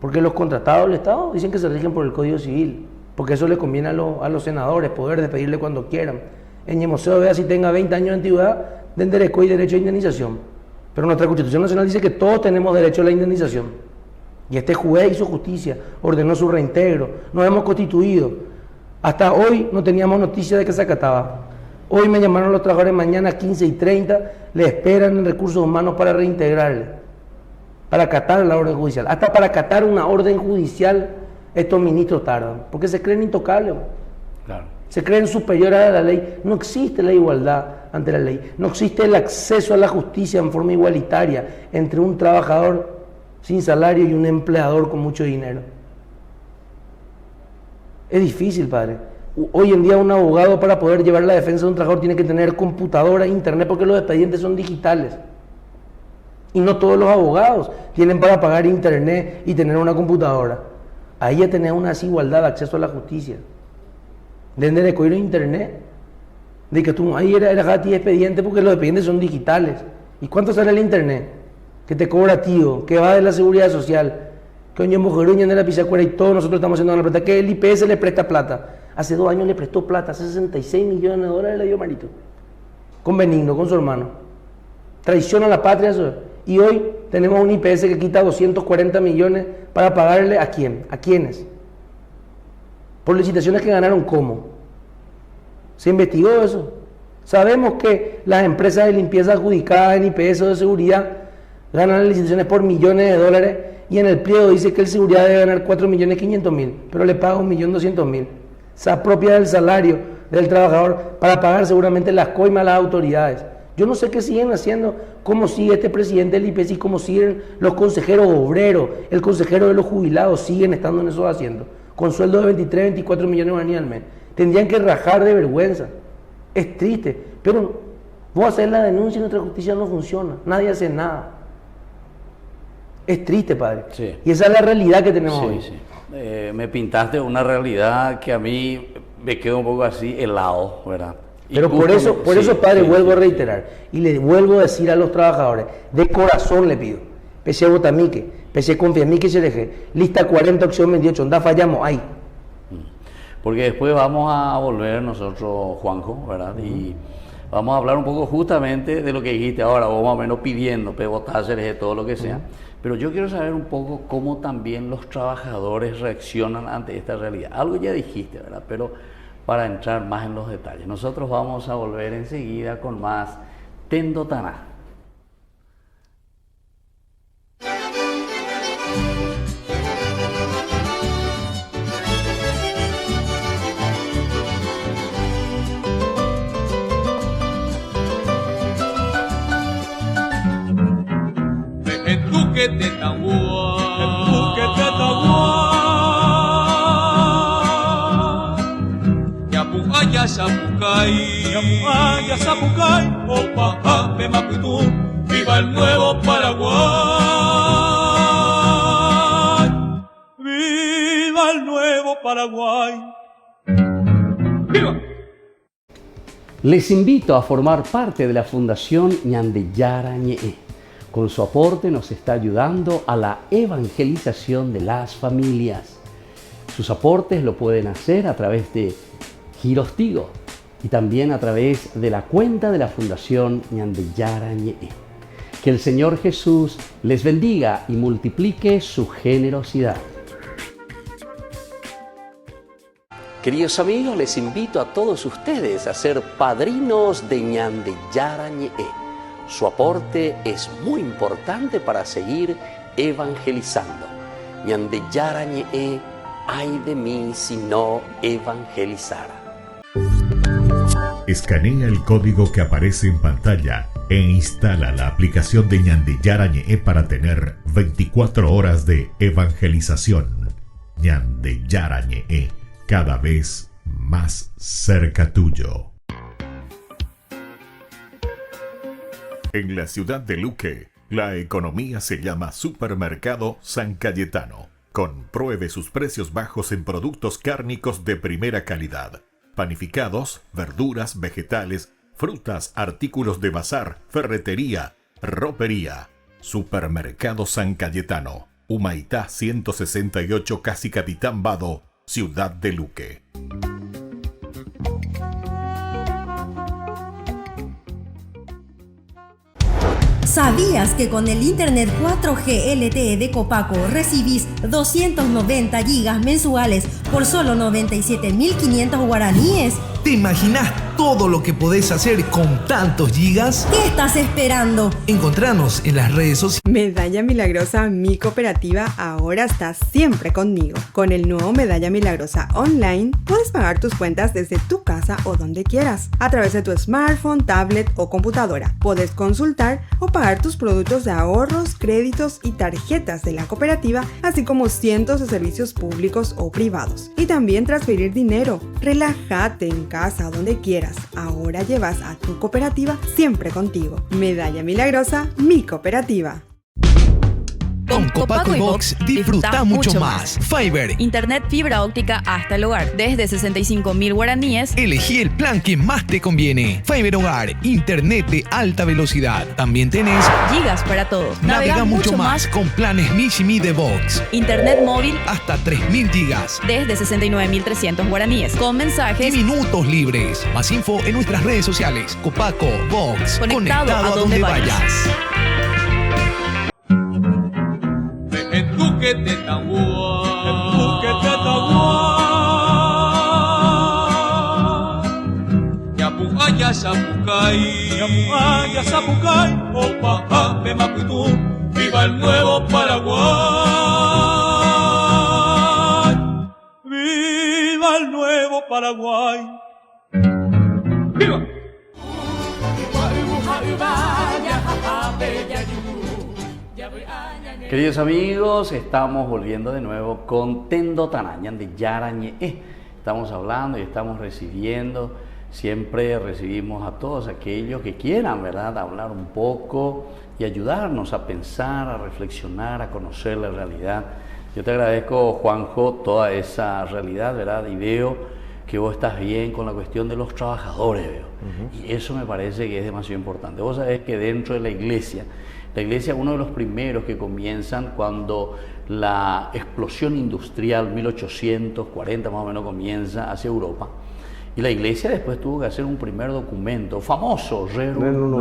porque los contratados del Estado dicen que se rigen por el Código Civil, porque eso le conviene a los senadores, poder despedirle cuando quieran. En Ñemoseo, vea, si tenga 20 años de antigüedad, den derecho y derecho a indemnización. Pero nuestra Constitución Nacional dice que todos tenemos derecho a la indemnización. Y este juez hizo justicia, ordenó su reintegro, nos hemos constituido. Hasta hoy no teníamos noticia de que se acataba. Hoy me llamaron los trabajadores, mañana 15:30, le esperan en recursos humanos para reintegrarle, para acatar la orden judicial. Hasta para acatar una orden judicial, estos ministros tardan, porque se creen intocables. Claro. Se creen superiores a la ley. No existe la igualdad ante la ley. No existe el acceso a la justicia en forma igualitaria entre un trabajador sin salario y un empleador con mucho dinero. Es difícil, padre. Hoy en día un abogado, para poder llevar la defensa de un trabajador, tiene que tener computadora e internet, porque los expedientes son digitales. Y no todos los abogados tienen para pagar internet y tener una computadora. Ahí ya tenés una desigualdad de acceso a la justicia. Desde de coger internet, de que tú ahí era gratis expediente, porque los expedientes son digitales. ¿Y cuánto sale el internet? Que te cobra tío, que va de la seguridad social, que oye mujeruña de la pisacuera, y todos nosotros estamos haciendo la plata, que el IPS le presta plata. Hace 2 años le prestó plata, hace 66 millones de dólares le dio Marito, con Benigno, con su hermano. Traiciona a la patria eso. Y hoy tenemos un IPS que quita 240 millones para pagarle ¿a quién? ¿A quiénes? Por licitaciones que ganaron, ¿cómo? ¿Se investigó eso? Sabemos que las empresas de limpieza adjudicadas en IPS o de seguridad ganan las licitaciones por millones de dólares, y en el pliego dice que el seguridad debe ganar 4.500.000, pero le paga 1.200.000. Se apropia del salario del trabajador para pagar seguramente las coimas a las autoridades. Yo no sé qué siguen haciendo, cómo sigue este presidente del IPS y cómo siguen los consejeros obreros, el consejero de los jubilados, siguen estando en esos asientos, con sueldo de 23, 24 millones de guaraníes al mes. Tendrían que rajar de vergüenza. Es triste, pero vos hacer la denuncia y nuestra justicia no funciona, nadie hace nada. Es triste, padre. Sí. Y esa es la realidad que tenemos hoy. Sí. Me pintaste una realidad que a mí me queda un poco así helado, ¿verdad? Pero por eso, padre, vuelvo a reiterar y le vuelvo a decir a los trabajadores, de corazón le pido, PC Botamique, PC Confiamique y CLG, lista 40, opción 28, onda fallamos, ahí. Porque después vamos a volver nosotros, Juanjo, ¿verdad? Y vamos a hablar un poco justamente de lo que dijiste ahora, o más o menos pidiendo, pebotas, CLG, todo lo que sea. Pero yo quiero saber un poco cómo también los trabajadores reaccionan ante esta realidad. Algo ya dijiste, ¿verdad? Pero para entrar más en los detalles, nosotros vamos a volver enseguida con más Tendo Taná. Que te taguá, Yapuaya Zapucay, Opa, Maputú, viva el nuevo Paraguay, viva el nuevo Paraguay, viva. Les invito a formar parte de la Fundación Ñandeyara Ñe'e. Con su aporte nos está ayudando a la evangelización de las familias. Sus aportes lo pueden hacer a través de Giros Tigo y también a través de la cuenta de la Fundación Ñandeyara Ñe'e. Que el Señor Jesús les bendiga y multiplique su generosidad. Queridos amigos, les invito a todos ustedes a ser padrinos de Ñande Yara Ñe'e. Su aporte es muy importante para seguir evangelizando. Ñande Yara Ñe'e, ay de mí si no evangelizara. Escanea el código que aparece en pantalla e instala la aplicación de Ñande Yara Ñe'e para tener 24 horas de evangelización. Ñande Yara Ñe'e, cada vez más cerca tuyo. En la ciudad de Luque, la economía se llama Supermercado San Cayetano. Compruebe sus precios bajos en productos cárnicos de primera calidad. Panificados, verduras, vegetales, frutas, artículos de bazar, ferretería, ropería. Supermercado San Cayetano, Humaitá 168, Casi Capitán Vado, Ciudad de Luque. ¿Sabías que con el Internet 4G LTE de Copaco recibís 290 gigas mensuales por solo 97.500 guaraníes? ¿Te imaginas todo lo que podés hacer con tantos gigas? ¿Qué estás esperando? Encontranos en las redes sociales. Medalla Milagrosa, mi cooperativa, ahora está siempre conmigo. Con el nuevo Medalla Milagrosa Online, puedes pagar tus cuentas desde tu casa o donde quieras, a través de tu smartphone, tablet o computadora. Puedes consultar o pagar tus productos de ahorros, créditos y tarjetas de la cooperativa, así como cientos de servicios públicos o privados. Y también transferir dinero. Relájate en casa o donde quieras. Ahora llevas a tu cooperativa siempre contigo. Medalla Milagrosa, mi cooperativa. Con Copaco y Box disfruta mucho más. Fiber. Internet fibra óptica hasta el hogar. Desde 65.000 guaraníes. Elegí el plan que más te conviene. Fiber Hogar. Internet de alta velocidad. También tenés Gigas para todos. Navega mucho más con planes Mi de Box. Internet móvil hasta 3.000 gigas. desde 69.300 guaraníes. Con mensajes y minutos libres. Más info en nuestras redes sociales. Copaco Box. Conectado a donde vayas. En Duque de Tahuá, en Duque de Tahuá, Yapuaya Zapucay, Yapuaya Zapucay, Opa, de Mapuitú, viva el nuevo Paraguay, viva el nuevo Paraguay, viva. Queridos amigos, estamos volviendo de nuevo con Tendo Tanañan de Yara Ñe'e. Estamos hablando y estamos recibiendo, siempre recibimos a todos aquellos que quieran, ¿verdad?, hablar un poco y ayudarnos a pensar, a reflexionar, a conocer la realidad. Yo te agradezco, Juanjo, toda esa realidad, ¿verdad? Y veo que vos estás bien con la cuestión de los trabajadores, veo. Y eso me parece que es demasiado importante. Vos sabés que dentro de la iglesia es uno de los primeros que comienzan cuando la explosión industrial, 1840 más o menos, comienza hacia Europa. Y la iglesia después tuvo que hacer un primer documento famoso, León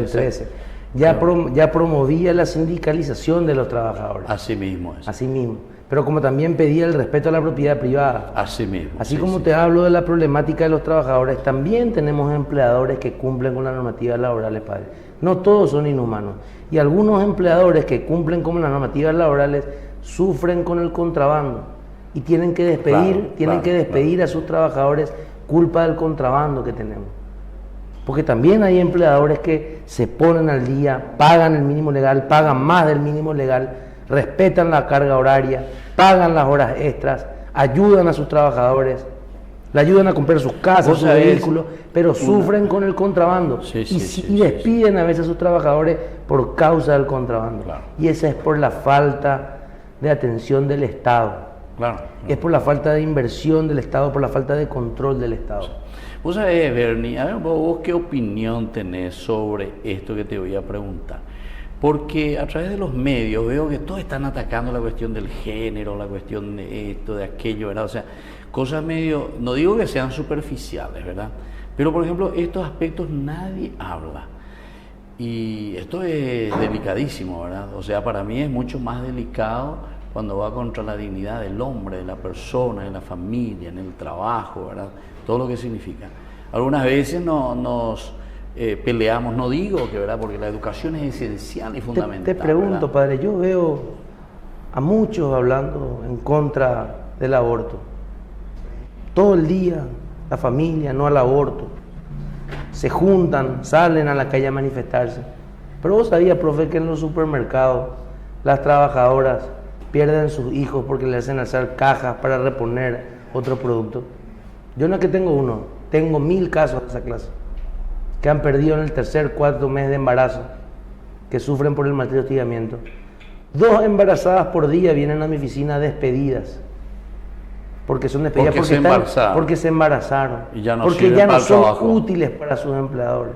XIII. Ya promovía la sindicalización de los trabajadores. Así mismo es. Así mismo. Pero como también pedía el respeto a la propiedad privada. Así mismo. Así como te hablo de la problemática de los trabajadores, también tenemos empleadores que cumplen con las normativas laborales, padre. No todos son inhumanos. Y algunos empleadores que cumplen con las normativas laborales sufren con el contrabando y tienen que despedir a sus trabajadores culpa del contrabando que tenemos. Porque también hay empleadores que se ponen al día, pagan el mínimo legal, pagan más del mínimo legal, respetan la carga horaria, pagan las horas extras, ayudan a sus trabajadores, le ayudan a comprar sus casas, sus vehículos, pero sufren con el contrabando y despiden a veces a sus trabajadores por causa del contrabando. Claro. Y esa es por la falta de atención del Estado. Claro. Es por la falta de inversión del Estado, por la falta de control del Estado. Vos sabés, Bernie, a ver, vos qué opinión tenés sobre esto que te voy a preguntar. Porque a través de los medios veo que todos están atacando la cuestión del género, la cuestión de esto, de aquello, ¿verdad? O sea, cosas medio, no digo que sean superficiales, ¿verdad? Pero por ejemplo, estos aspectos nadie habla. Y esto es delicadísimo, ¿verdad? O sea, para mí es mucho más delicado cuando va contra la dignidad del hombre, de la persona, de la familia, en el trabajo, ¿verdad? Todo lo que significa. Algunas veces nos peleamos, no digo que, ¿verdad? Porque la educación es esencial y fundamental. Te pregunto, ¿verdad? Padre, yo veo a muchos hablando en contra del aborto. Todo el día, la familia, no al aborto. Se juntan, salen a la calle a manifestarse. Pero vos sabías, profe, que en los supermercados las trabajadoras pierden sus hijos porque le hacen alzar cajas para reponer otro producto. Yo no es que tengo uno, tengo 1000 casos de esa clase que han perdido en el 3.er, 4.er mes de embarazo, que sufren por el maltrato y hostigamiento. 2 embarazadas por día vienen a mi oficina despedidas. Porque son despedidas porque se embarazaron. Y ya no porque ya no son trabajo. útiles para sus empleadores.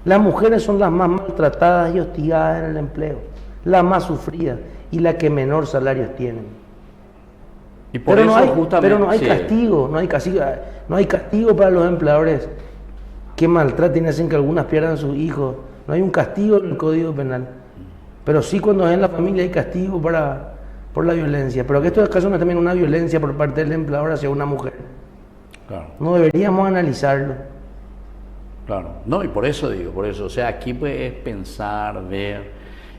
Las mujeres son las más maltratadas y hostigadas en el empleo, las más sufridas y las que menor salarios tienen. Y por pero, eso pero no hay sí. castigo, no hay castigo para los empleadores que maltraten y hacen que algunas pierdan a sus hijos. No hay un castigo en el Código Penal. Pero sí, cuando es en la familia hay castigo por la violencia. Pero que esto es caso no es también una violencia por parte del empleador hacia una mujer. Claro. No deberíamos analizarlo. Claro, no, y por eso digo, o sea, aquí pues es pensar, ver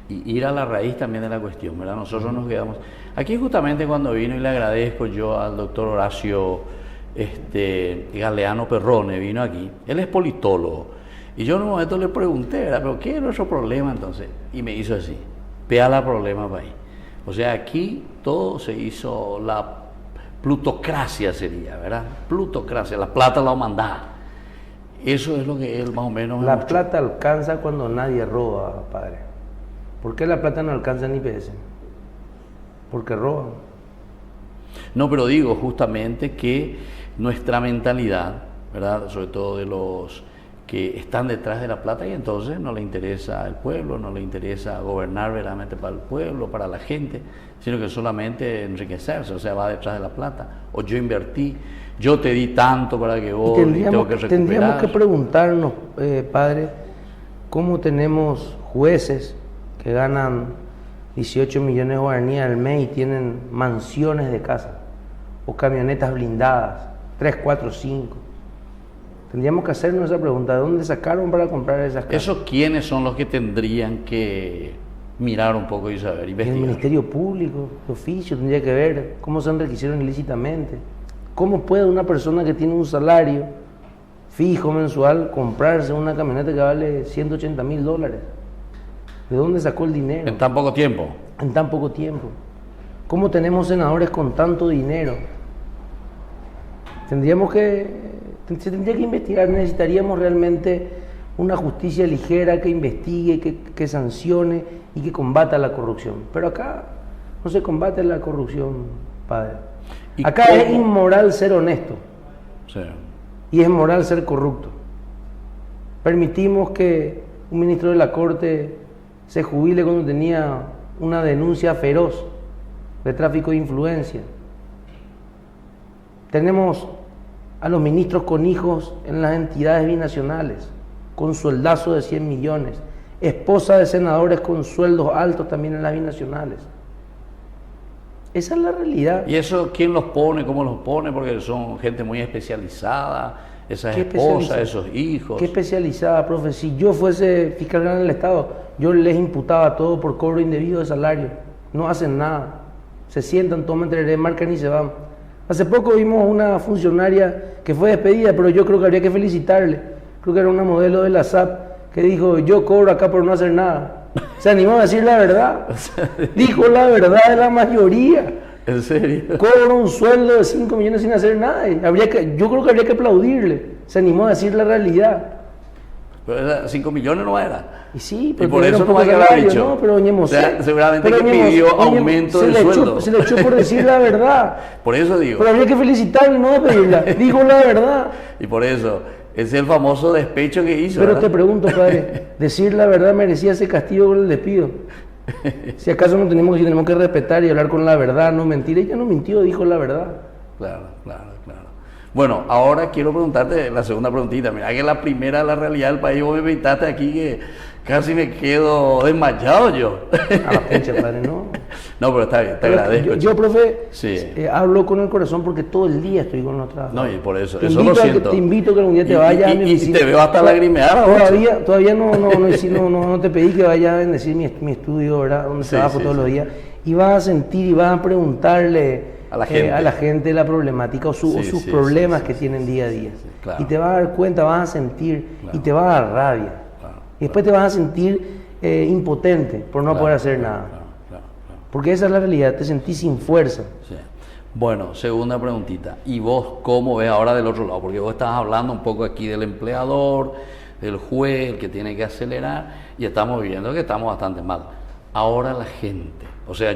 y ir a la raíz también de la cuestión, ¿verdad? Nosotros nos quedamos, aquí justamente cuando vino, y le agradezco yo al doctor Horacio Galeano Perrone, vino aquí, él es politólogo, y yo en un momento le pregunté, ¿verdad? ¿Pero qué es nuestro problema entonces? Y me hizo así, vea la problema para ahí. O sea, aquí todo se hizo, la plutocracia sería, ¿verdad? Plutocracia, la plata la mandaba. Eso es lo que él más o menos... La plata alcanza cuando nadie roba, padre. ¿Por qué la plata no alcanza en IPS? Porque roban. No, pero digo justamente que nuestra mentalidad, ¿verdad? Sobre todo de los que están detrás de la plata, y entonces no le interesa el pueblo, no le interesa gobernar verdaderamente para el pueblo, para la gente, sino que solamente enriquecerse, o sea, va detrás de la plata. O yo invertí, yo te di tanto para que vos y tengo que recuperar. Tendríamos que preguntarnos, padre, cómo tenemos jueces que ganan 18 millones de guaraníes al mes y tienen mansiones de casa o camionetas blindadas, 3, 4, 5. Tendríamos que hacernos esa pregunta, ¿de dónde sacaron para comprar esas casas? ¿Esos quiénes son los que tendrían que mirar un poco y saber, investigar? El Ministerio Público, el oficio, tendría que ver cómo se enriquecieron ilícitamente. ¿Cómo puede una persona que tiene un salario fijo mensual comprarse una camioneta que vale $180,000? ¿De dónde sacó el dinero? En tan poco tiempo. En tan poco tiempo. ¿Cómo tenemos senadores con tanto dinero? Se tendría que investigar, necesitaríamos realmente una justicia ligera que investigue, que sancione y que combata la corrupción. Pero acá no se combate la corrupción, padre. Acá es inmoral ser honesto. Sí. Y es moral ser corrupto. Permitimos que un ministro de la Corte se jubile cuando tenía una denuncia feroz de tráfico de influencia. Tenemos a los ministros con hijos en las entidades binacionales, con sueldazo de 100 millones, esposa de senadores con sueldos altos también en las binacionales. Esa es la realidad. ¿Y eso quién los pone, cómo los pone? Porque son gente muy especializada, esas esposas, esos hijos. ¿Qué especializada, profe? Si yo fuese fiscal general del Estado, yo les imputaba todo por cobro indebido de salario. No hacen nada. Se sientan, toman tereré, marcan y se van. Hace poco vimos una funcionaria que fue despedida, pero yo creo que habría que felicitarle. Creo que era una modelo de la SAP que dijo, yo cobro acá por no hacer nada. Se animó a decir la verdad. Dijo la verdad de la mayoría. ¿En serio? Cobro un sueldo de 5 millones sin hacer nada. Yo creo que habría que aplaudirle. Se animó a decir la realidad. Pero 5 millones no era. Y sí, pero y por eso no va a haber dicho. No, pero doña Mosé, o sea, seguramente que pidió aumento del sueldo. Se le echó por decir la verdad. Por eso digo. Pero habría que felicitarle, no despedirla. Dijo la verdad. Y por eso, es el famoso despecho que hizo. Pero ¿verdad? te pregunto, padre, decir la verdad merecía ese castigo con el despido. Si acaso no tenemos que respetar y hablar con la verdad, no mentir. Ella no mintió, dijo la verdad. Claro. Bueno, ahora quiero preguntarte la segunda preguntita. Mira, que la primera, la realidad del país, vos me invitaste aquí Casi me quedo desmayado yo. A la pinche, padre, ¿no? No, pero está bien, te Pero agradezco. yo, profe, Sí. hablo con el corazón porque todo el día estoy con los trabajadores. No, y por eso, Te eso lo invito a que- siento. Te invito a que algún día te vayas a mi y oficina. te veo hasta lagrimear ahora. Todavía no te pedí que vayas a bendecir mi estudio, ¿verdad? Donde Sí, trabajo sí, todos sí. los días. Y vas a sentir y vas a preguntarle A la gente. la problemática o sus Sí, problemas sí, que sí, tienen sí, día a sí, día. sí, claro. Y te vas a dar cuenta, vas a sentir Claro. y te va a dar rabia. Claro, Y después te vas a sentir impotente por no claro, poder hacer claro, nada. claro. Porque esa es la realidad, te sentís sin fuerza. Sí. Bueno, segunda preguntita. ¿Y vos cómo ves ahora del otro lado? Porque vos estás hablando un poco aquí del empleador, del juez, el que tiene que acelerar, y estamos viendo que estamos bastante mal. Ahora la gente, o sea,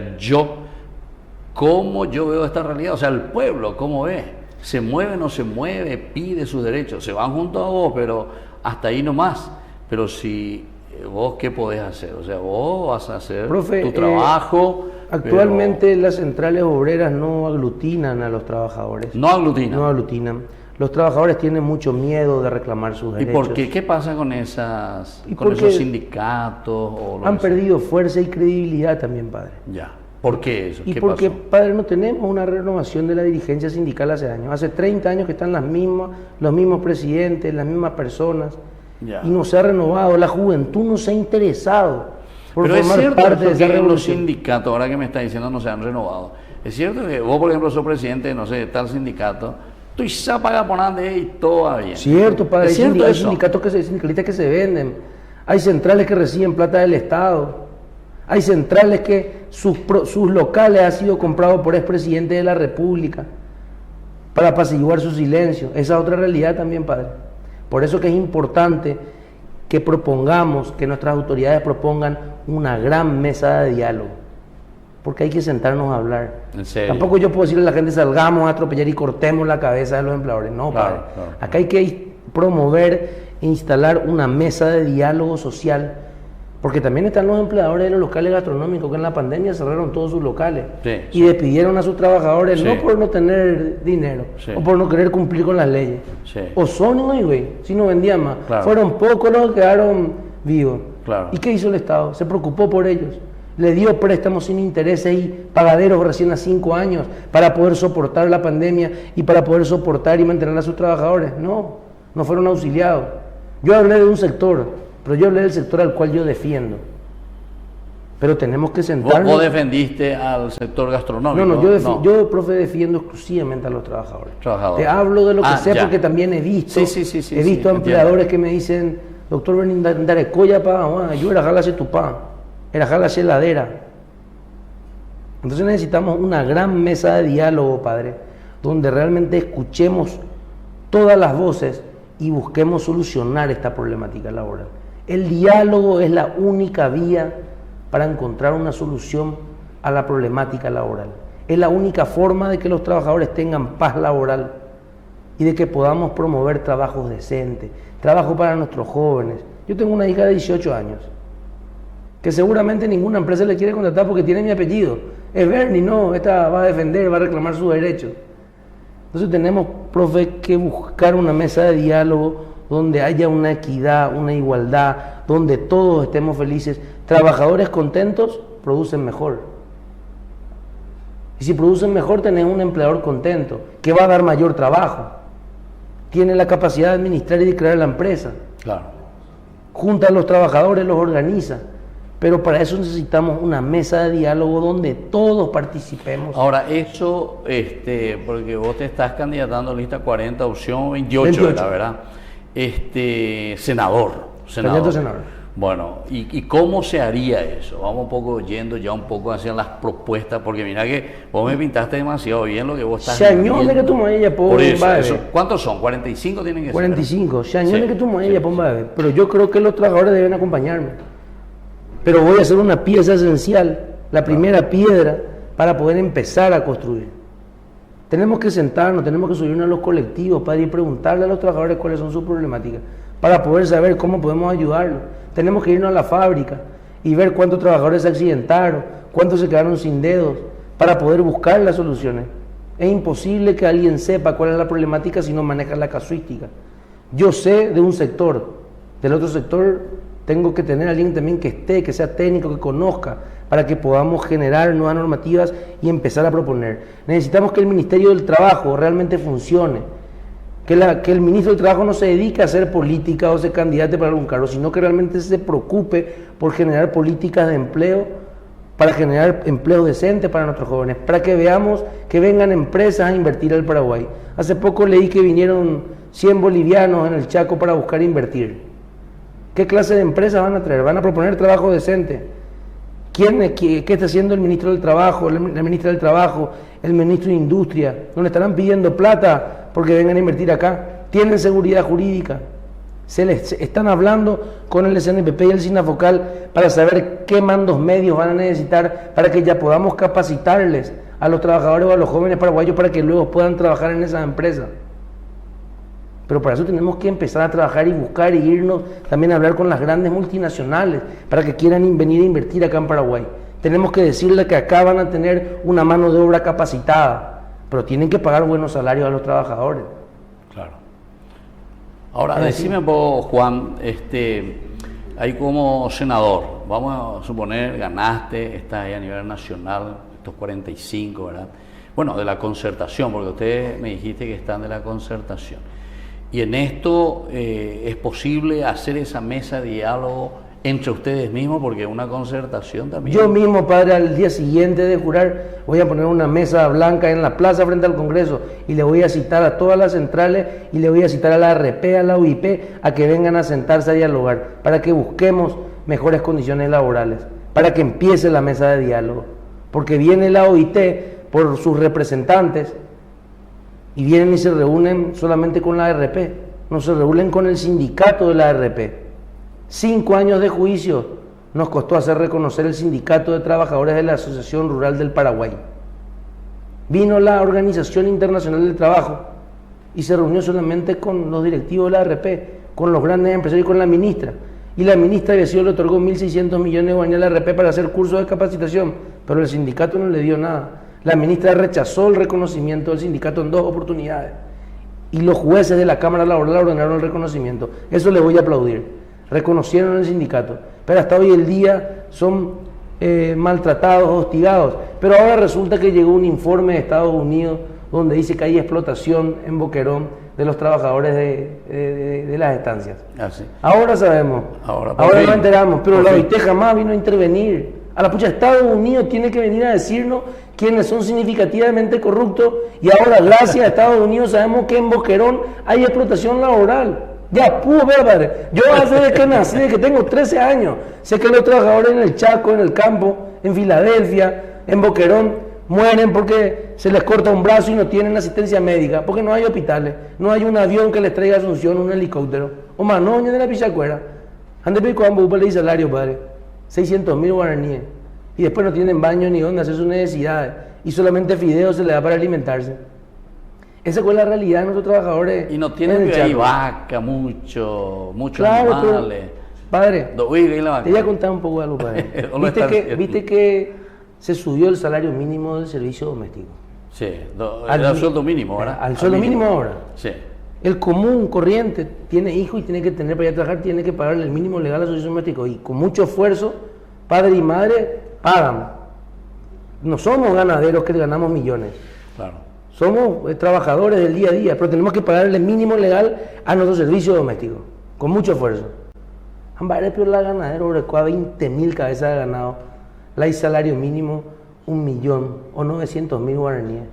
¿cómo yo veo esta realidad? O sea, el pueblo, ¿cómo ve? ¿Se mueve, no se mueve? ¿Pide sus derechos? Se van junto a vos, pero hasta ahí nomás. Pero si vos, ¿qué podés hacer? O sea, vos vas a hacer Profe, tu trabajo. Actualmente las centrales obreras no aglutinan a los trabajadores. pero no aglutina. No aglutinan. Los trabajadores tienen mucho miedo de reclamar sus ¿Y derechos. por qué? ¿Qué pasa con Y con porque esos sindicatos? O lo Han que sea? perdido fuerza y credibilidad también, padre. Ya. ¿Por qué eso? Y ¿Qué porque, pasó? padre, no tenemos una renovación de la dirigencia sindical hace años. Hace 30 años que están los mismos presidentes, las mismas personas. Ya. Y no se ha renovado. La juventud no se ha interesado por Pero es formar cierto parte de eso esa que los revolución. sindicatos, ahora que me está diciendo, no se han renovado. Es cierto que vos, por ejemplo, sos presidente, no sé, de tal sindicato, tú ya pagas por nada y todo va bien. Cierto, padre. ¿Es cierto Hay eso? sindicalistas que se venden. Hay centrales que reciben plata del Estado. Hay centrales que sus locales han sido comprados por expresidentes de la República para apaciguar su silencio. Esa es otra realidad también, padre. Por eso que es importante que propongamos, que nuestras autoridades propongan una gran mesa de diálogo. Porque hay que sentarnos a hablar. ¿En serio? Tampoco yo puedo decirle a la gente salgamos a atropellar y cortemos la cabeza de los empleadores. No, Claro, padre. claro. Acá hay que promover e instalar una mesa de diálogo social. Porque también están los empleadores de los locales gastronómicos que en la pandemia cerraron todos sus locales. Sí, y sí. despidieron a sus trabajadores Sí. no por no tener dinero Sí. o por no querer cumplir con las leyes. Sí. O son hoy, güey, si no vendían más. Claro. Fueron pocos los que quedaron vivos. Claro. ¿Y qué hizo el Estado? Se preocupó por ellos. Le dio préstamos sin intereses y pagaderos recién a 5 años para poder soportar la pandemia y para poder soportar y mantener a sus trabajadores. No fueron auxiliados. Yo hablé de un sector, pero yo hablé del sector al cual yo defiendo. Pero tenemos que sentarnos. ¿Vos defendiste al sector gastronómico? Yo, profe, defiendo exclusivamente a los trabajadores. Trabajadores. Te hablo de lo que sé ya. porque también he visto. Sí, he visto sí, empleadores que me dicen, doctor Beninda Coya, yo era jalase tu pan, era jalase heladera. Entonces necesitamos una gran mesa de diálogo, padre, donde realmente escuchemos todas las voces y busquemos solucionar esta problemática laboral. El diálogo es la única vía para encontrar una solución a la problemática laboral. Es la única forma de que los trabajadores tengan paz laboral y de que podamos promover trabajos decentes, trabajo para nuestros jóvenes. Yo tengo una hija de 18 años que seguramente ninguna empresa le quiere contratar porque tiene mi apellido. Es Bernie, no, esta va a defender, va a reclamar sus derechos. Entonces tenemos, profe, que buscar una mesa de diálogo donde haya una equidad, una igualdad, donde todos estemos felices. Trabajadores contentos producen mejor. Y si producen mejor, tenés un empleador contento, que va a dar mayor trabajo. Tiene la capacidad de administrar y de crear la empresa. Claro. Junta a los trabajadores, los organiza. Pero para eso necesitamos una mesa de diálogo donde todos participemos. Ahora, eso, porque vos te estás candidatando a lista 40, opción 28, 28. la verdad. Senador. Candidato a senador. Bueno, ¿y cómo se haría eso? Vamos un poco yendo ya un poco hacia las propuestas, porque mira que vos me pintaste demasiado bien lo que vos estás Chañón de viendo. que tú me ella Por eso, bebé. ¿cuántos son? 45 tienen que 45, ser. chañón de Sí, que tú me sí, ella sí. bebé. Pero yo creo que los trabajadores deben acompañarme. Pero voy a hacer una pieza esencial, la primera piedra para poder empezar a construir. Tenemos que sentarnos, tenemos que subirnos a los colectivos para ir preguntarle a los trabajadores cuáles son sus problemáticas, para poder saber cómo podemos ayudarlos. Tenemos que irnos a la fábrica y ver cuántos trabajadores se accidentaron, cuántos se quedaron sin dedos, para poder buscar las soluciones. Es imposible que alguien sepa cuál es la problemática si no maneja la casuística. Yo sé de un sector, del otro sector tengo que tener a alguien también que esté, que sea técnico, que conozca, para que podamos generar nuevas normativas y empezar a proponer. Necesitamos que el Ministerio del Trabajo realmente funcione, que el ministro del Trabajo no se dedique a hacer política o se candidate para algún cargo, sino que realmente se preocupe por generar políticas de empleo, para generar empleo decente para nuestros jóvenes, para que veamos que vengan empresas a invertir al Paraguay. Hace poco leí que vinieron 100 bolivianos en el Chaco para buscar invertir. ¿Qué clase de empresas van a traer? ¿Van a proponer trabajo decente? ¿Qué está haciendo el ministro del Trabajo, la ministra del Trabajo, el ministro de Industria? ¿Dónde estarán pidiendo plata porque vengan a invertir acá? ¿Tienen seguridad jurídica? Se les están hablando con el SNPP y el SINAFOCAL para saber qué mandos medios van a necesitar para que ya podamos capacitarles a los trabajadores o a los jóvenes paraguayos para que luego puedan trabajar en esas empresas. Pero para eso tenemos que empezar a trabajar y buscar y irnos también a hablar con las grandes multinacionales para que quieran venir a invertir acá en Paraguay. Tenemos que decirle que acá van a tener una mano de obra capacitada, pero tienen que pagar buenos salarios a los trabajadores. Claro. Ahora, decime vos, Juan, ahí como senador, vamos a suponer, ganaste, estás ahí a nivel nacional, estos 45, ¿verdad? Bueno, de la concertación, porque ustedes me dijiste que están de la concertación. Y en esto es posible hacer esa mesa de diálogo entre ustedes mismos, porque una concertación también... Yo mismo, padre, al día siguiente de jurar, voy a poner una mesa blanca en la plaza frente al Congreso y le voy a citar a todas las centrales y le voy a citar a la ARP, a la UIP, a que vengan a sentarse a dialogar, para que busquemos mejores condiciones laborales, para que empiece la mesa de diálogo. Porque viene la OIT por sus representantes y vienen y se reúnen solamente con la ARP, no se reúnen con el sindicato de la ARP. 5 años de juicio nos costó hacer reconocer el sindicato de trabajadores de la Asociación Rural del Paraguay. Vino la Organización Internacional del Trabajo y se reunió solamente con los directivos de la ARP, con los grandes empresarios y con la ministra. Y la ministra de le otorgó 1.600 millones de guaraníes a la ARP para hacer cursos de capacitación, pero el sindicato no le dio nada. La ministra rechazó el reconocimiento del sindicato en 2 oportunidades y los jueces de la Cámara Laboral ordenaron el reconocimiento. Eso le voy a aplaudir. Reconocieron el sindicato, pero hasta hoy el día son maltratados, hostigados. Pero ahora resulta que llegó un informe de Estados Unidos donde dice que hay explotación en Boquerón de los trabajadores de las estancias. Ah, sí. Ahora sabemos, ahora nos enteramos, pero la OIT jamás vino a intervenir. A la pucha, Estados Unidos tiene que venir a decirnos quiénes son significativamente corruptos y ahora gracias a Estados Unidos sabemos que en Boquerón hay explotación laboral. Ya pudo ver, padre. Yo desde que nací, desde que tengo 13 años, sé que los trabajadores en el Chaco, en el campo, en Filadelfia, en Boquerón, mueren porque se les corta un brazo y no tienen asistencia médica, porque no hay hospitales, no hay un avión que les traiga a Asunción, un helicóptero, o manoña de la pichacuera. Han de pedir cuando le salario, padre, 600.000 guaraníes, y después no tienen baño ni donde hacer sus necesidades, y solamente fideos se les da para alimentarse. Esa fue la realidad de nuestros trabajadores. Y no tienen que hay vaca, muchos claro, animales. Pero, padre, te voy a contar un poco de algo, padre. ¿Viste que se subió el salario mínimo del servicio doméstico? Sí, al sueldo mínimo, ¿verdad? Al sueldo mínimo ahora. Sí. El común, corriente, tiene hijos y tiene que tener para ir a trabajar, tiene que pagarle el mínimo legal al servicio doméstico. Y con mucho esfuerzo, padre y madre pagan. No somos ganaderos que ganamos millones. Claro. Somos trabajadores del día a día, pero tenemos que pagarle el mínimo legal a nuestro servicio doméstico, con mucho esfuerzo. Pero la ganadera recua 20.000 cabezas de ganado, la hay salario mínimo 1 millón o 900.000 guaraníes.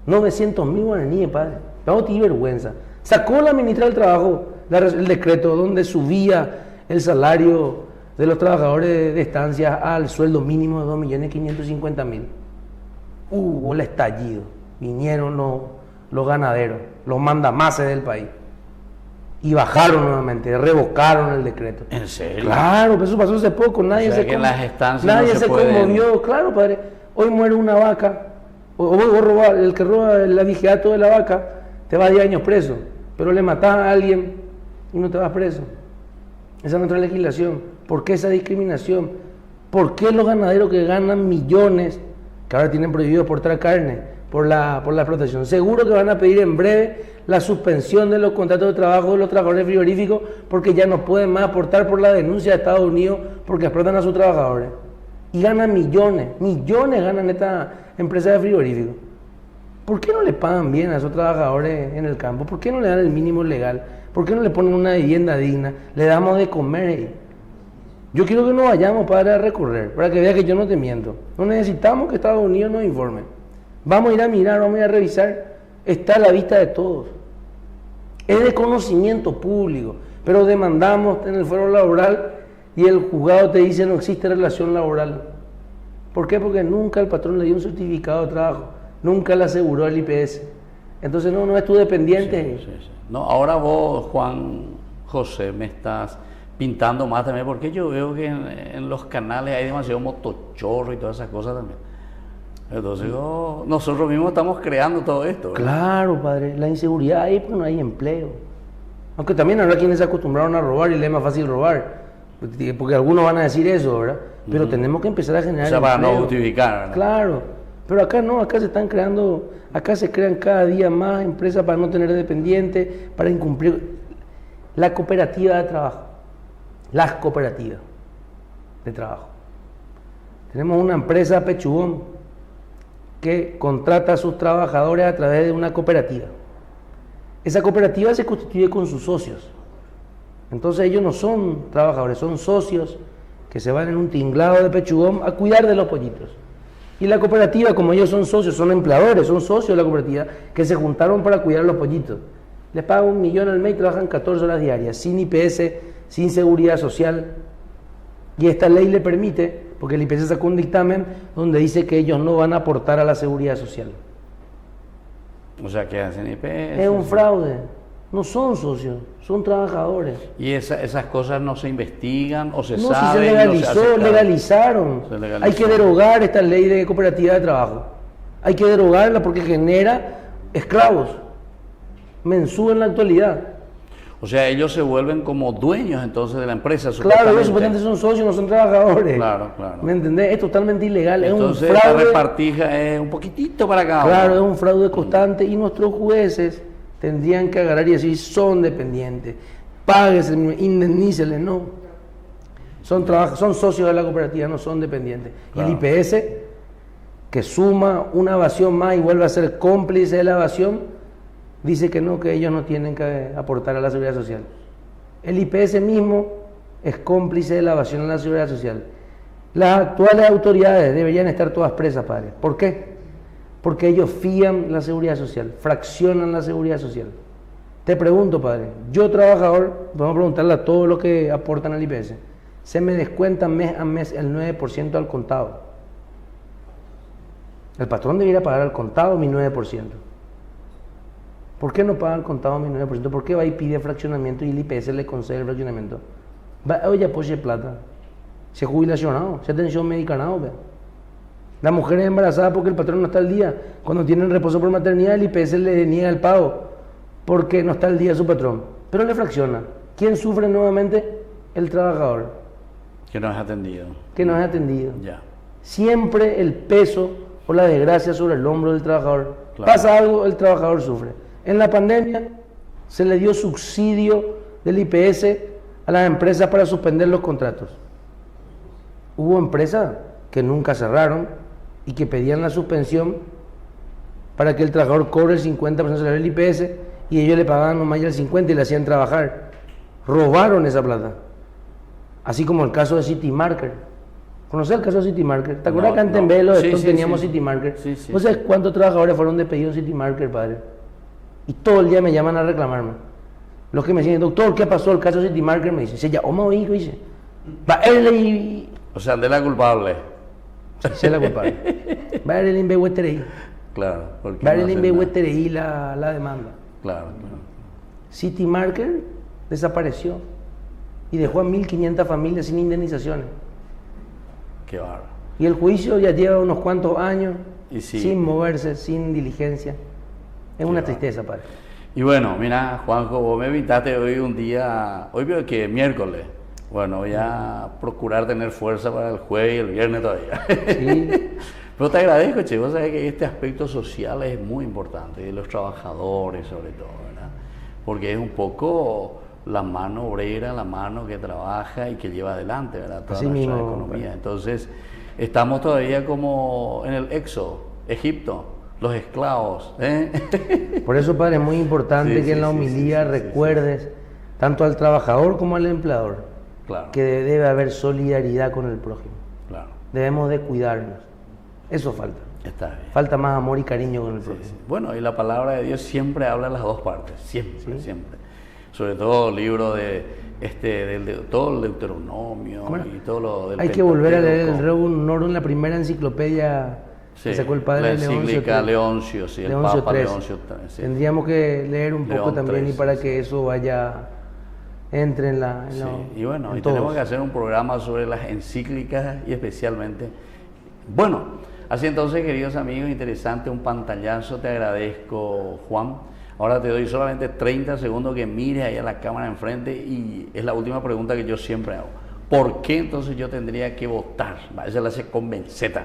900.000 guaraníes, padre. Vamos a tener vergüenza. Sacó la ministra del Trabajo el decreto donde subía el salario de los trabajadores de estancias al sueldo mínimo de 2.550.000. Hubo el estallido, vinieron los ganaderos, los mandamases del país y bajaron nuevamente, revocaron el decreto. ¿En serio? Claro, pero eso pasó hace poco, nadie se conmovió. Claro, padre, hoy muere una vaca, o vos robás, el que roba el abigeato de la vaca te va a 10 años preso, pero le matás a alguien y no te vas preso. Esa es nuestra legislación. ¿Por qué esa discriminación? ¿Por qué los ganaderos que ganan millones, que ahora tienen prohibido exportar carne, por la explotación. Seguro que van a pedir en breve la suspensión de los contratos de trabajo de los trabajadores frigoríficos porque ya no pueden más aportar por la denuncia de Estados Unidos porque explotan a sus trabajadores. Y ganan millones ganan estas empresas de frigoríficos. ¿Por qué no le pagan bien a esos trabajadores en el campo? ¿Por qué no le dan el mínimo legal? ¿Por qué no le ponen una vivienda digna? Le damos de comer. Yo quiero que nos vayamos para recorrer, para que vea que yo no te miento. No necesitamos que Estados Unidos nos informe. Vamos a ir a mirar, vamos a ir a revisar. Está a la vista de todos. Es de conocimiento público, pero demandamos en el fuero laboral y el juzgado te dice no existe relación laboral. ¿Por qué? Porque nunca el patrón le dio un certificado de trabajo, nunca le aseguró el IPS. Entonces no es tu dependiente. Sí. No, ahora vos, Juan José, me estás pintando más también, porque yo veo que en los canales hay demasiado motochorro y todas esas cosas también. Entonces nosotros mismos estamos creando todo esto, ¿verdad? Claro, padre, la inseguridad ahí porque no hay empleo. Aunque también habrá quienes se acostumbraron a robar y les es más fácil robar, porque algunos van a decir eso, ¿verdad? Pero tenemos que empezar a generar empleo. Para no justificar, ¿verdad? Claro, pero acá no, acá se están creando, acá se crean cada día más empresas para no tener dependientes, para incumplir la cooperativa de trabajo, las cooperativas de trabajo. Tenemos una empresa Pechugón que contrata a sus trabajadores a través de una cooperativa. Esa cooperativa se constituye con sus socios. Entonces ellos no son trabajadores, son socios que se van en un tinglado de Pechugón a cuidar de los pollitos. Y la cooperativa, como ellos son socios, son empleadores, son socios de la cooperativa, que se juntaron para cuidar los pollitos. Les pagan 1 millón al mes y trabajan 14 horas diarias, sin IPS, sin seguridad social. Y esta ley le permite, porque el IPS sacó un dictamen donde dice que ellos no van a aportar a la seguridad social. O sea, que hacen IPS. Es un fraude. No son socios, son trabajadores. ¿Y esas cosas no se investigan o se no, saben? Si se legalizó, no se legalizaron. Se legalizó. Hay que derogar esta ley de cooperativa de trabajo. Hay que derogarla porque genera esclavos. Mensú en la actualidad. O sea, ellos se vuelven como dueños entonces de la empresa. Claro, ellos supuestamente son socios, no son trabajadores. Claro. ¿Me entendés? Es totalmente ilegal. Entonces, es un fraude. la repartija es un poquitito para cada uno. Claro, es un fraude constante y nuestros jueces tendrían que agarrar y decir, son dependientes, páguense, indemnícenles, no. Son socios de la cooperativa, no son dependientes. Claro. Y el IPS, que suma una evasión más y vuelve a ser cómplice de la evasión, dice que no, que ellos no tienen que aportar a la seguridad social. El IPS mismo es cómplice de la evasión en la seguridad social. Las actuales autoridades deberían estar todas presas, padre. ¿Por qué? Porque ellos fían la seguridad social, fraccionan la seguridad social. Te pregunto, padre, yo trabajador, vamos a preguntarle a todos los que aportan al IPS, se me descuenta mes a mes el 9% al contado. El patrón debería pagar al contado mi 9%. ¿Por qué no paga al contado mi 9%? ¿Por qué va y pide fraccionamiento y el IPS le concede el fraccionamiento? Oye, pues plata. Se ha jubilacionado, se ha atención medicado. La mujer es embarazada porque el patrón no está al día. Cuando tienen reposo por maternidad, el IPS le niega el pago porque no está al día su patrón. Pero le fracciona. ¿Quién sufre nuevamente? El trabajador. Que no es atendido. Que no es atendido. Ya. Siempre el peso o la desgracia sobre el hombro del trabajador. Claro. Pasa algo, el trabajador sufre. En la pandemia se le dio subsidio del IPS a las empresas para suspender los contratos. Hubo empresas que nunca cerraron y que pedían la suspensión para que el trabajador cobre el 50% del IPS y ellos le pagaban nomás ya el 50% y le hacían trabajar. Robaron esa plata. Así como el caso de City Market. ¿Conoces el caso de City Market? ¿Te acuerdas que antes en Velo teníamos City Market? Sí. ¿Vos sabés cuántos trabajadores fueron despedidos en City Market, padre? Y todo el día me llaman a reclamarme. Los que me dicen, doctor, ¿qué pasó? El caso de City Market me dice, se llamó hijo, dice. O sea, de la culpable. Sí, se la culpable. Va a el INVE Claro. Va a el INVE la demanda. Claro. City Market desapareció y dejó a 1.500 familias sin indemnizaciones. Qué bárbaro. Y el juicio ya lleva unos cuantos años y sí, sin moverse, sin diligencia. Es una tristeza, padre. Y bueno, mira, Juanjo, vos me invitaste hoy un día, hoy veo que es miércoles. Bueno, voy a procurar tener fuerza para el jueves y el viernes todavía. Sí. Pero te agradezco, che, vos sabés que este aspecto social es muy importante, de los trabajadores sobre todo, ¿verdad? Porque es un poco la mano obrera, la mano que trabaja y que lleva adelante, ¿verdad? Toda Así nuestra mismo, economía. Entonces, estamos todavía como en el éxodo, Egipto, los esclavos, ¿eh? Por eso, padre, es muy importante Sí, que en la sí, sí, homilía sí, sí, recuerdes tanto al trabajador como al empleador Claro, que debe haber solidaridad con el prójimo. claro, Debemos de cuidarnos. Eso falta. está bien. Falta más amor y cariño con el Sí, prójimo. sí. Bueno, y la palabra de Dios siempre habla de las dos partes, siempre, siempre. Sobre todo el libro de todo el Deuteronomio ¿Cómo era? y todo lo del Hay que volver a leer el Pentateuco. Rerum Norum, la primera enciclopedia Sí, que sacó el padre la Leoncio. encíclica Leoncio, sí, el Leoncio Papa XIII. Leoncio XIII, sí. Tendríamos que leer un poco León también y XIII, para sí. que eso vaya, entre en la... Sí, y bueno, en y todos. tenemos que hacer un programa sobre las encíclicas y especialmente, bueno, así entonces, queridos amigos, interesante, un pantallazo, te agradezco, Juan. Ahora te doy solamente 30 segundos que mires ahí a la cámara enfrente y es la última pregunta que yo siempre hago. ¿Por qué entonces yo tendría que votar? Esa la hace con Benceta,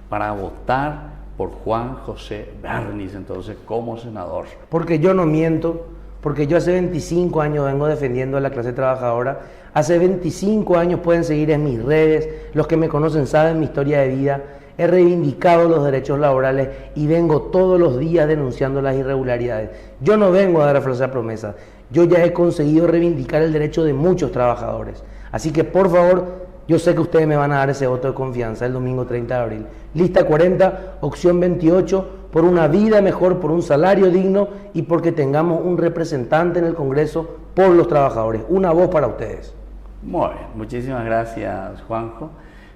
para votar por Juan José Bernis, entonces, como senador. Porque yo no miento, porque yo hace 25 años vengo defendiendo a la clase trabajadora. Hace 25 años pueden seguir en mis redes, los que me conocen saben mi historia de vida. He reivindicado los derechos laborales y vengo todos los días denunciando las irregularidades. Yo no vengo a dar falsas promesas, yo ya he conseguido reivindicar el derecho de muchos trabajadores. Así que por favor, yo sé que ustedes me van a dar ese voto de confianza el domingo 30 de abril. Lista 40, opción 28, por una vida mejor, por un salario digno y porque tengamos un representante en el Congreso por los trabajadores. Una voz para ustedes. Muy bien, muchísimas gracias, Juanjo.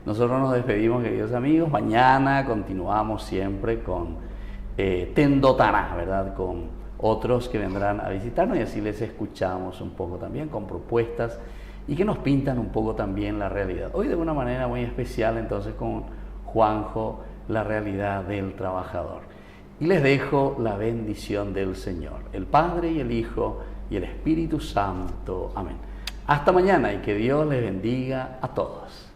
Nosotros nos despedimos, queridos amigos. Mañana continuamos siempre con Tendotaná, ¿verdad? Con otros que vendrán a visitarnos y así les escuchamos un poco también con propuestas y que nos pintan un poco también la realidad. Hoy de una manera muy especial, entonces, con Juanjo, la realidad del trabajador. Y les dejo la bendición del Señor, el Padre y el Hijo y el Espíritu Santo. Amén. Hasta mañana y que Dios les bendiga a todos.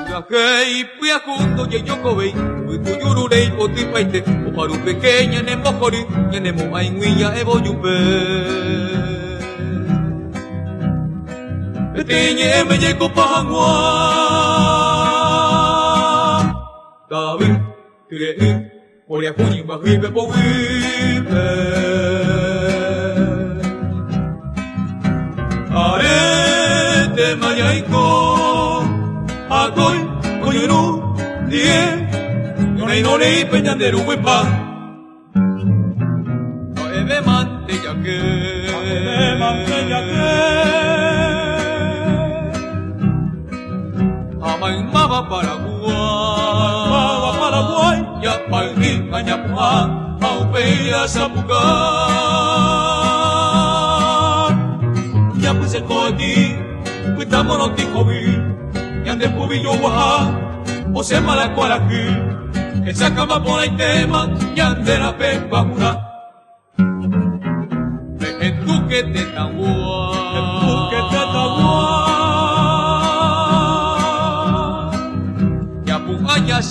Viajei, fui a Junto y yo cobei, fui cuyururei, potipaite, o paru pequeña, nemo jori, nemo ainguilla, evo yupe. Teñe me llego pahangua, David, crei, oria puñi bajibe powipe. Arete mayaiko, Akoy, Coyonu, Die, Yonei Peñandero, Huepa, Eve Mante Amain Maba Paraguay, Ya Palgi, Cañapua, Aupeya Zapucar, Ya pues el Coti, Cuitamos no Ticobi. Yande pubillo waha, o se malacuaraji, el sacama por el tema, yande la pepa mura. En tu que te tambua, ya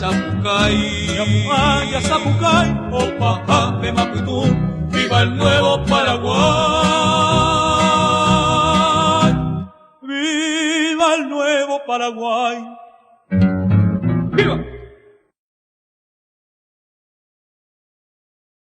sapucay, opa, me maputu, viva el nuevo Paraguay. Viva el nuevo Paraguay. ¡Viva!